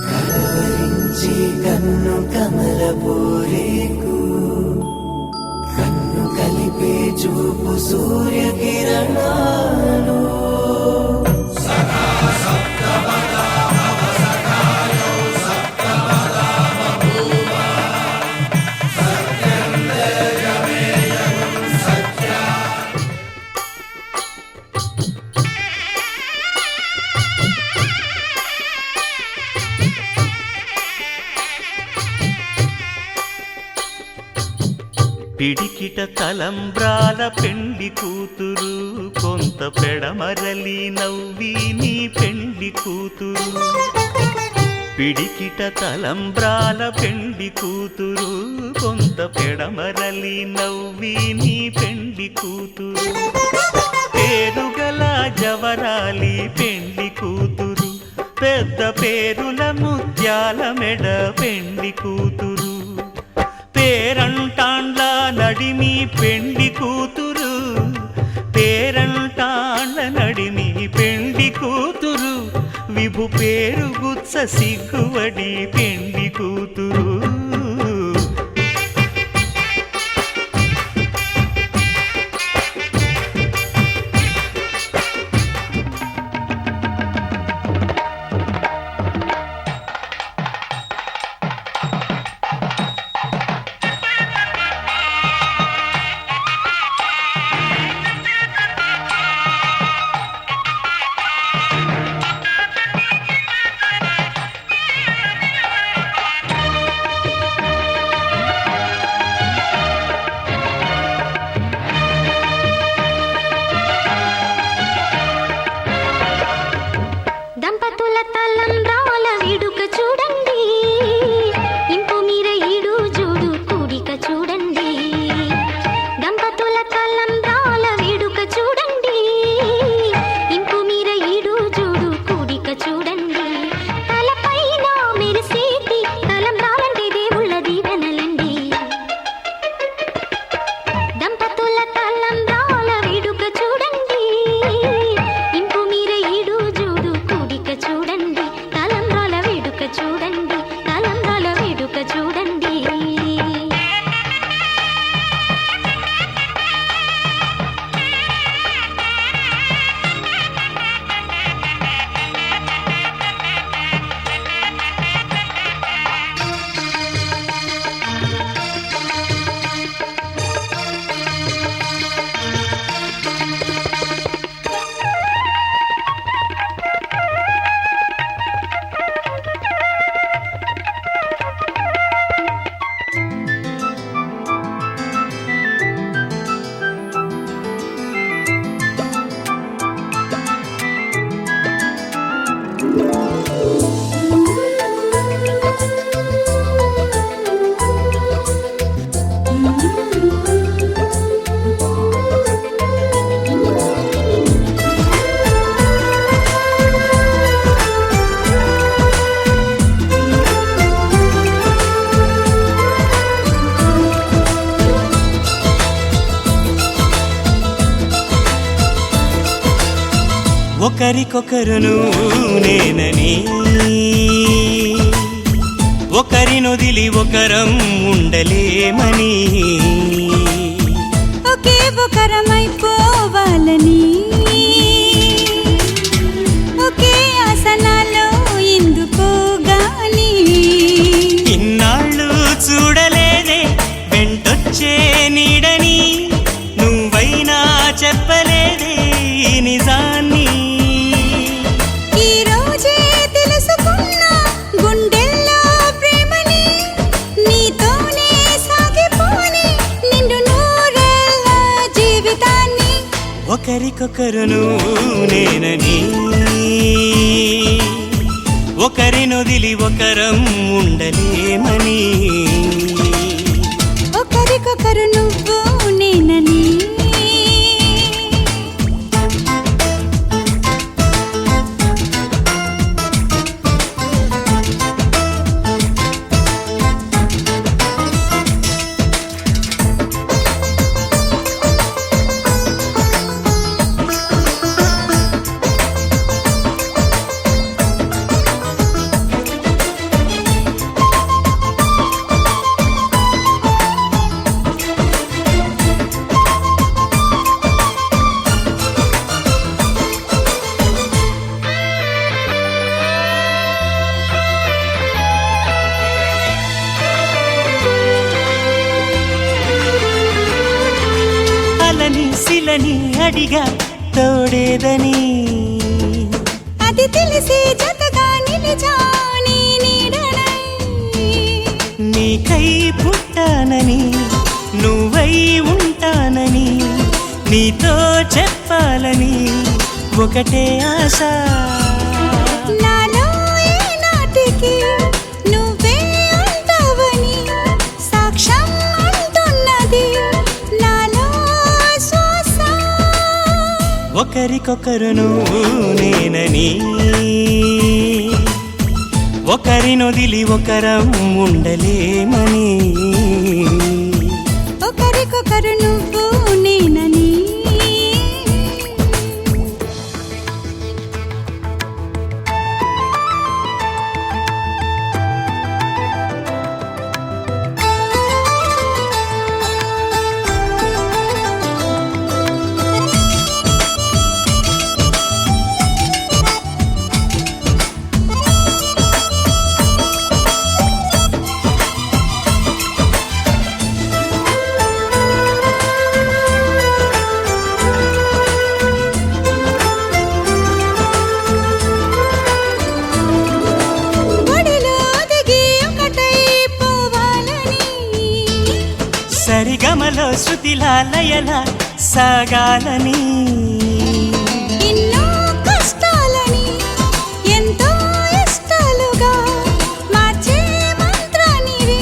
కలవరించి కన్ను కమల పూరేకు, కన్ను కలిపే చూపు సూర్యకిరణాలు. పిడికిట తలంబ్రాల పెండి కూతురు, కొంత పెడమరలి నవ్వి నీ పెండి కూతురు. పిడికిట తలంబ్రాల పెండి కూతురు, కొంత పెడమరలి నవ్వి నీ పెండి కూతురు. పేరుగల జవరాలి పెండి కూతురు, పెద్ద పేరుల ముత్యాల మెడ పెండి కూతురు. పేరంటాండ్ల నడిమి పెండి కూతురు, పేరంటాండ్ల నడిమి పెండి కూతురు. విభు పేరు గుత్స సిగ్గువడి పెండి కూతురు. ఒకరికొకరును నేనని ఒకరినొదిలి ఒకరం ఉండలేమని ఒకే ఒకరమైపోవాలని ఒకే ఆసనాలో ఎందుకో గాని ఇన్నాళ్ళు చూడలేదే వెంటొచ్చే నీడని నువ్వైనా చెప్పలేదే ఈ నిజాన్ని ఈ రోజే తెలుసుకున్నా గుండెల్లో ప్రేమని నీతోనే సాగిపోని నిండు నూరేళ్ళ జీవితాన్ని ఒకరికొకరును నేనని ఒకరినొదిలి ఒకరం ఉండలేమని ఒకరికొకరు నువ్వు నేనని అలని శిలని అడిగా తోడేదని అది తెలిసి జతగా నిలిచా నీ నీడనై నీకై పుట్టానని నువ్వై ఉంటానని నీతో చెప్పాలని ఒకటే ఆశ నాలో ఏనాటికి నువ్వే ఉంటావని సాక్ష్యం అంటున్నది నాలో శ్వాస ఒకరికొకరును నేనని ఒకరినొదిలి ఒకరం ఉండలేమని ఒకరికొకరు నువ్వు నేనని ఒడిలో దిగి ఒకటై పోవాలని సరిగమలో శృతిలా లయలా సాగాలని ఎన్నో కష్టాలని ఎంతో ఇష్టాలుగా మార్చే మంత్రానివి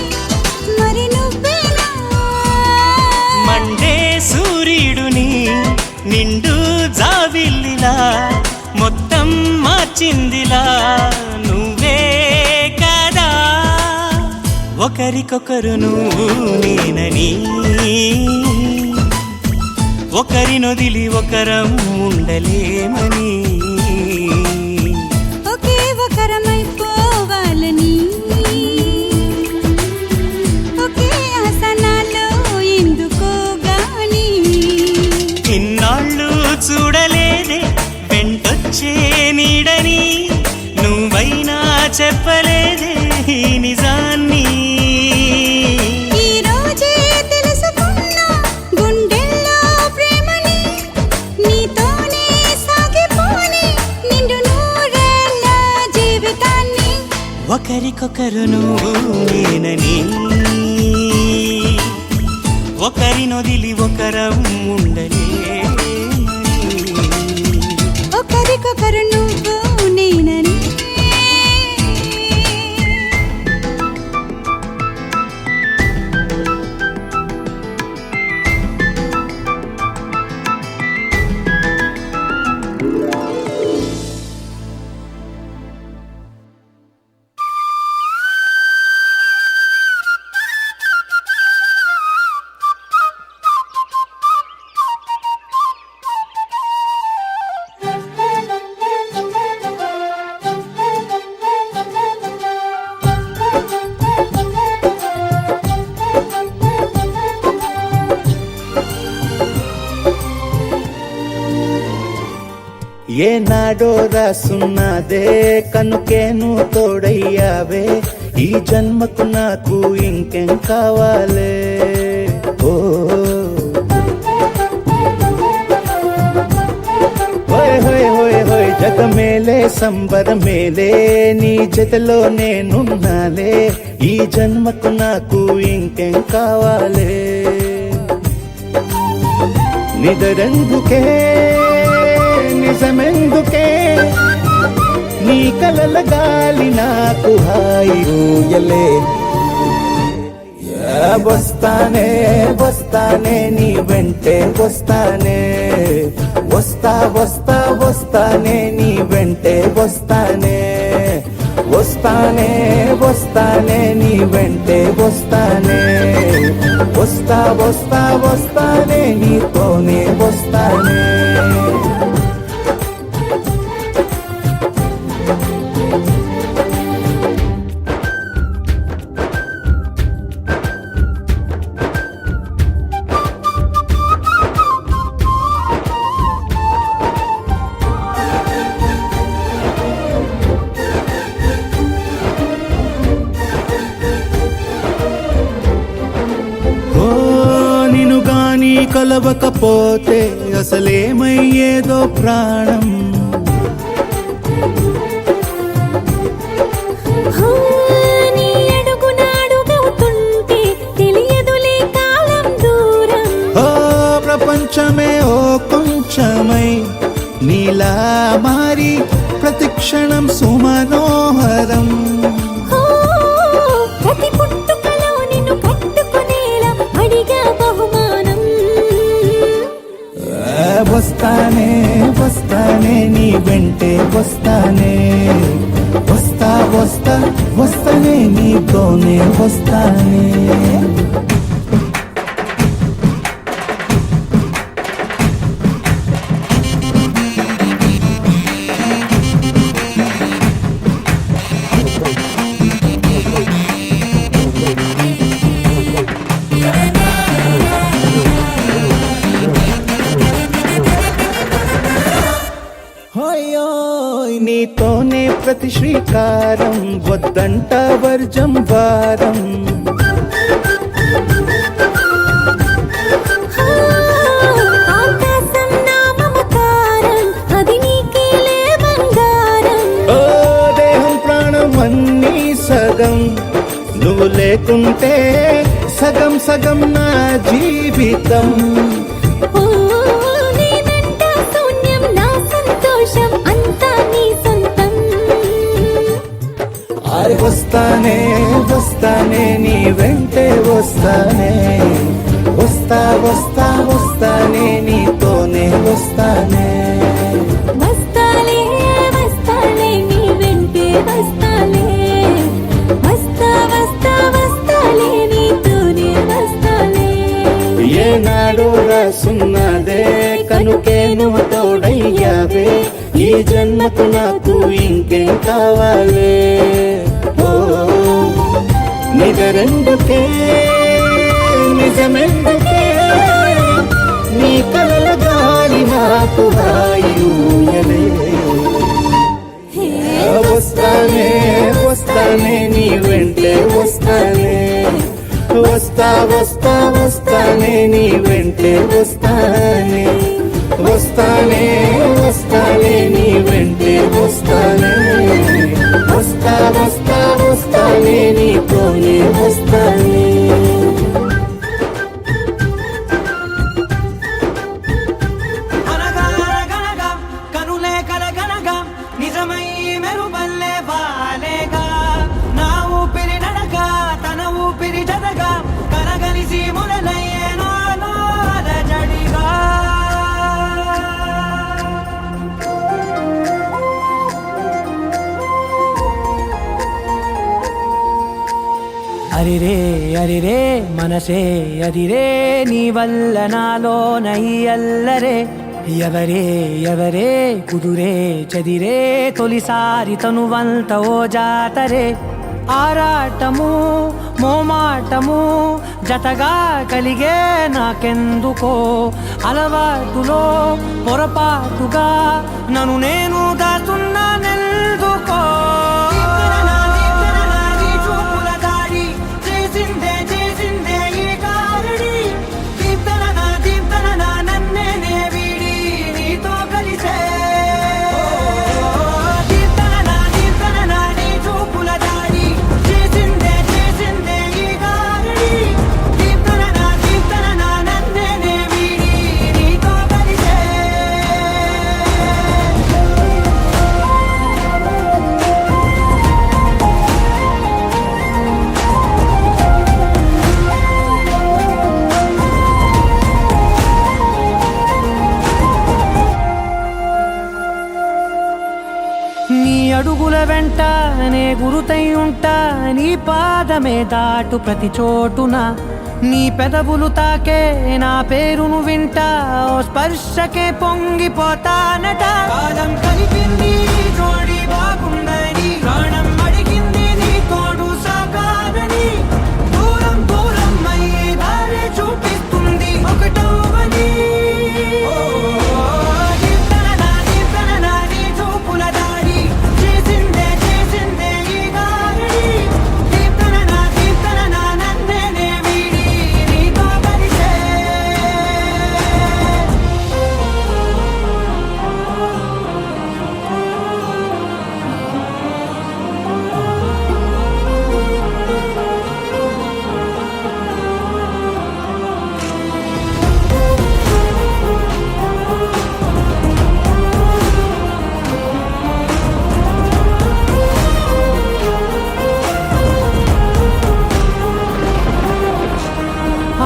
మరి నువ్వేనా మండే సూర్యుడుని నిండు జావిల్లిలా మొత్తం మార్చిందిలా నువ్వే కదా ఒకరికొకరును నేనని ఒకరినొదిలి ఒకరం ఉండలేమని ఒకే ఒకరమైపోవాలని ఒకే ఆసనాలో ఎందుకో గాని ఇన్నాళ్ళు చూడలేదే వెంటొచ్చే నీడని నువ్వైనా చెప్పలేదే ఈ నిజాన్ని ఈ రోజే తెలుసుకున్నా గుండెల్లో ప్రేమని నీతోనే సాగిపోని నిండు నూరేళ్ళ జీవితాన్ని ఒకరికొకరును నేనని ఒకరినొదిలి ఒకరం ఉండలేమని ఒకరికొకరు నువ్వు నేనని ఏనాడో రాసున్నదే కనుకేను తోడయ్యావే ఈ జన్మకు నాకు ఇంకేం కావాలే ఓ హోయ్ హోయ్ హోయ్ హోయ్ జగ మేలే సంబర మేలే నీ జతలో నేనున్నాలే ఈ జన్మకు నాకు ఇంకేం కావాలే నిదరెందుకే నిజమెందుకే నీ కలల గాలి నాకు హాయి ఊయలే వస్తానే వస్తానే నీ వెంటే వస్తానే వస్తా వస్తా వస్తానే నీ వెంటే వస్తానే వస్తానే వస్తానే నీ వెంటే వస్తానే వస్తా వస్తా వస్తానే నీతోనే వస్తానే కలవకపోతే అసలేమయ్యేదో ప్రాణం నీ అడుగునాడుగవుతుంటే తెలియదులే కాలం దూరం ఓ ప్రపంచమే ఓ కొంచెమై నీలా మారి ప్రతిక్షణం సుమనోహరం ప్రతి పుట్టుకలో నిన్ను కట్టుకునేలా అడిగా బహుమానం వస్తానే వస్తానే నీ వెంటే వస్తానే వస్తా వస్తా వస్తానే నీతోనే వస్తానే నీతోనే ప్రతి శ్రీకారం వద్దంట వర్జం వారం ఆకాశం నా మమకారం అది నీకేలే బంగారం ఓ దేహం ప్రాణం అన్నీ సగం నువ్వు లేకుంటే సగం సగం నా జీవితం వస్తానే వస్తానే నీ వెంటే వస్తానే వస్తా వస్తా వస్తానే నీతోనే వస్తానే వస్తాలే వస్తాలే నీ వెంటే వస్తాలే వస్తా వస్తా వస్తాలే నీతోనే వస్తాలే ఏనాడో రాసున్నదే కనుకే నువ్వు తోడయ్యావే ఈ జన్మకు నాకు ఇంకేం కావాలే నిజరెందుకే నిజమెందుకే నీ కలల గాలి నాకు హాయి ఊయలే వస్తానే వస్తానే నీ వెంటే వస్తానే వస్తా వస్తా వస్తానే నీ వెంటే వస్తానే వస్తానే వస్తానే నీ వెంటే వస్తానే వస్తా వస్తా వస్తానే నీతోనే వస్తానే అనగనగనగా కనులే కలగనగా నిజమై మెరుపల్లే వాలేగా నా ఊపిరి నడగా తన ఊపిరి జతగా కనగలిసి మొదలయ్యే నాలో అలజడిగా అరిరే అరిరే మనసే అరిరే నీ వల్ల నాలో నై అల్లరే ఎవరే ఎవరే కుదురే చదిరే తొలిసారి తనువంత ఓ జాతరే ఆరాటము మోమాటము జతగా కలిగే నాకెందుకో అలవాటులో పొరపాటుగా నన్ను నేను దాస్తున్నానెందుకో అడుగుల వెంట నే గురుతై ఉంటా నీ పాదమే దాటు ప్రతి చోటున నీ పెదవులు తాకే నా పేరును వింటా ఓ స్పర్శకే పొంగిపోతానట కాలం కలిపింది జోడి బాగుండని ప్రాణం అడిగింది నీ తోడు సాగాలని దూరం దూరం అయ్యే దారి చూపిస్తుంది ఒకటోవని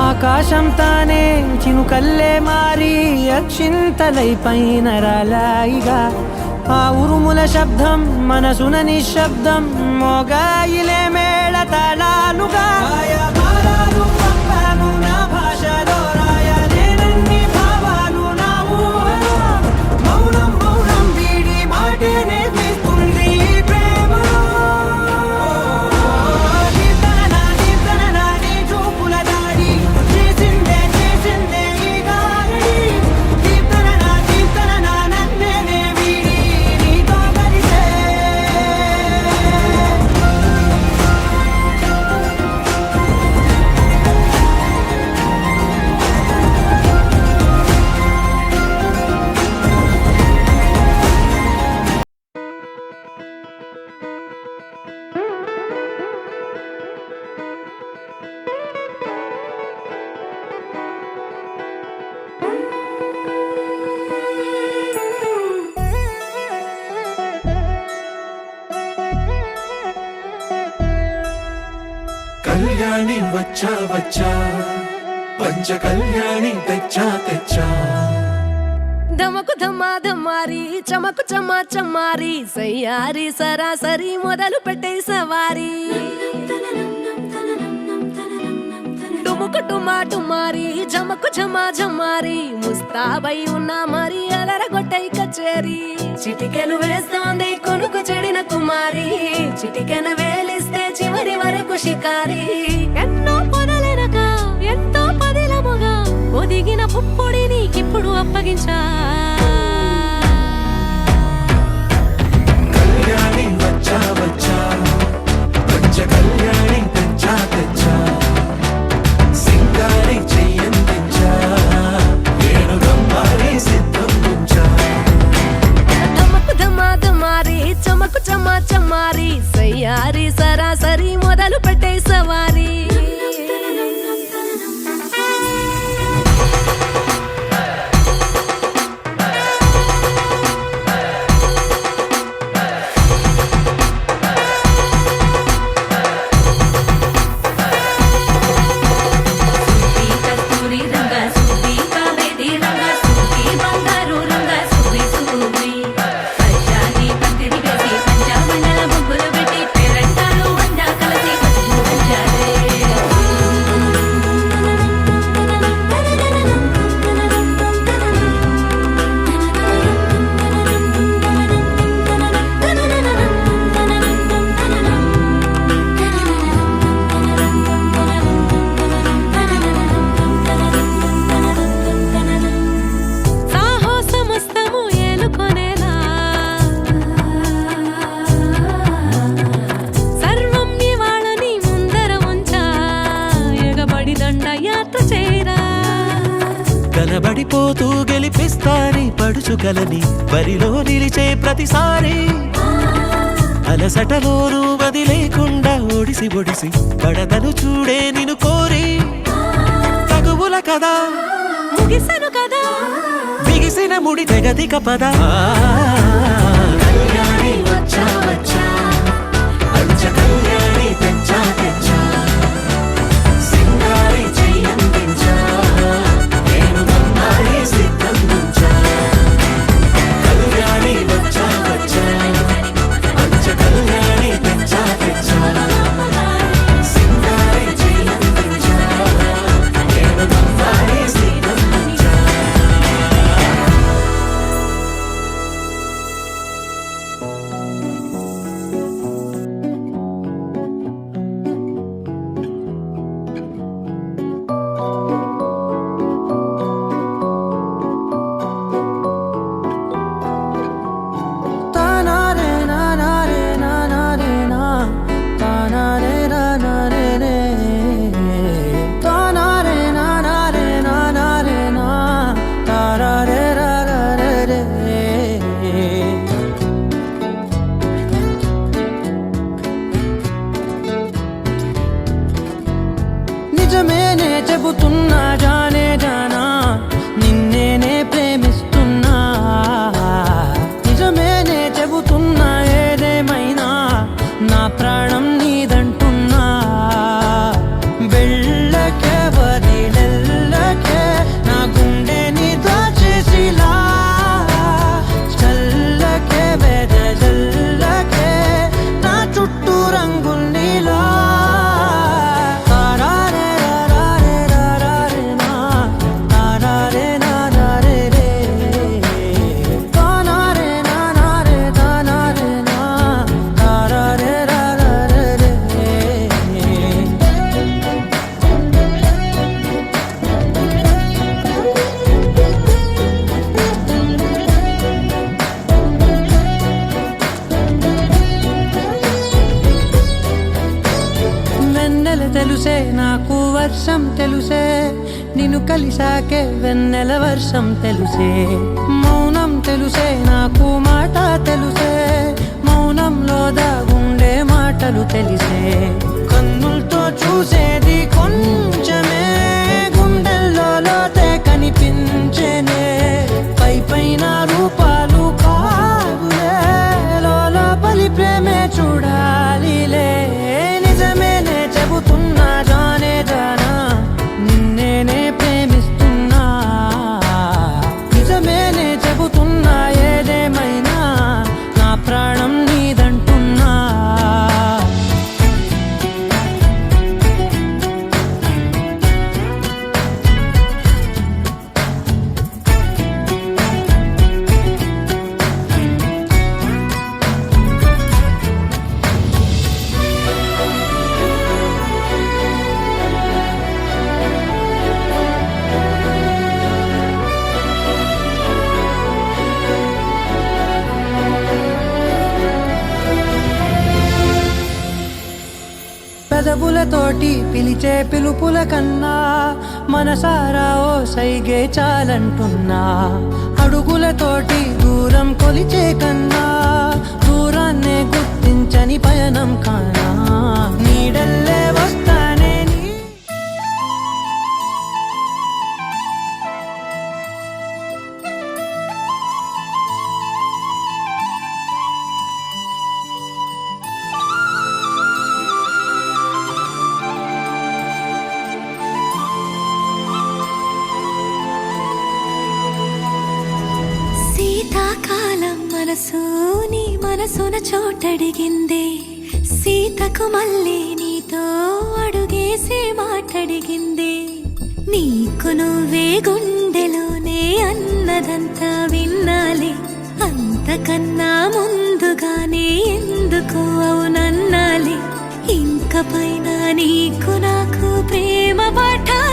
ఆకాశం తానే చినుకల్లే మారి అక్షింతలై పైన రాలాయిగా ఆ ఉరుముల శబ్దం మనసున నిశ్శబ్దం మోగాయిలే మేళ తాళాలుగా నా భాషలో రాయలేనన్ని భావాలు నా ఊహలో మౌనం మౌనం వీడి మాటే నేర్పిస్తుంది ప్రేమలో కళ్యాణి వచ్చా వచ్చా పంచ కళ్యాణి తెచ్చా తెచ్చా ధమకు ధమ్మా ధమ్మారి చమకు చమ్మా చమ్మారి సయ్యారి సరాసరి మొదలు పెట్టే సవారి డుముకు టుమా టుమారి జమకు ఝమా ఝమారి ముస్తాబై ఉన్నా మరి అలరగొట్టై కచేరి చిటికెను వేస్తోంది కొనుకు చెడిన కుమారి చిటికెను వేలిస్తే చివరి వరకు షికారి ఎన్నో పొదలెనక ఎంతో పదిలముగా ఒదిగిన పుప్పొడి నీకిప్పుడు అప్పగించా కళ్యాణి వచ్చా వచ్చా పంచ కళ్యాణి తెచ్చా తెచ్చా సింగారి చెయ్యందించా ఏను గమ్మారి సిద్ధం ఉంచా ధమకు ధమా ధమారి చమకు చమ్మా చమ్మారి సయ్యారి సరాసరి మొదలు పెట్టే సవారి పంజాబీ పందిరి వేసి పంజాబండల ముగ్గులు పెట్టి వినిపిస్తాని పడుచుకలని బరిలో నిలిచే ప్రతిసారి అలసటలోనూ వదిలేకుండా ఒడిసి ఒడిసి పడతను చూడే నిన్ను కోరి తగువుల కదా ముగిసను కదా బిగిసిన ముడి తెగదిక పద కళ్యాణి వచ్చా వచ్చా అంచ కళ్యాణి తెచ్చా తెచ్చా సింగారి చెయ్యందించా నేను నమ్మాలి సిద్ధందించా కళ్యాణి వచ్చా వచ్చా అంచ కళ్యాణి తెచ్చా తెచ్చా సింగారి చెయ్యందించా నేను నమ్మాలి సిద్ధందించా నిజమేనే చెబుతున్నా జానే జానా నిన్నేనే ప్రేమిస్తున్నా నిజమేనే చెబుతున్నా ఏదేమైనా నా ప్రాణం నీదంటున్నా వెళ్ళకే వదిలెల్లకే నా గుండెని దాచేసిలా చల్లకే వెదజల్లకే నా చుట్టూ రంగుల్నిలా వెన్నెల తెలుసే నాకు వర్షం తెలుసే నిన్ను కలిసాకే వెన్నెల వర్షం తెలుసే మౌనం తెలుసే నాకు మాట తెలుసే మౌనంలో దాగుండే మాటలు తెలిసే కన్నులతో చూసేది కొంచెమే గుండెల్లో లోతే కనిపించేనే పై పైన రూపాలు కావులే లోపలి ప్రేమే చూడాలిలే నిజమేనే చెబుతున్నా జానే జానా నిన్నేనే ప్రేమిస్తున్నా నిజమేనే చెబుతున్నా ఏదేమైనా నా ప్రాణం నీదంటున్నా పెదవులతోటి పిలిచే పిలుపుల కన్నా మనసారా ఓ సైగే చాలంటున్నా అడుగులతోటి దూరం కొలిచే కన్నా దూరాన్నే గుర్తించని పయనం కానా నీడల్లే వస్తానే శీతాకాలం మనసు నీ మనసున చోటడిగిందే సీతకు మళ్ళీ నీతో అడుగేసి మాటడిగిందే నీకు నువ్వే గుండెలోనే అన్నదంతా విన్నాలి అంతకన్నా ముందుగానే ఎందుకు అవునన్నాలి ఇంక పైన నీకు నాకు ప్రేమ పాఠాలు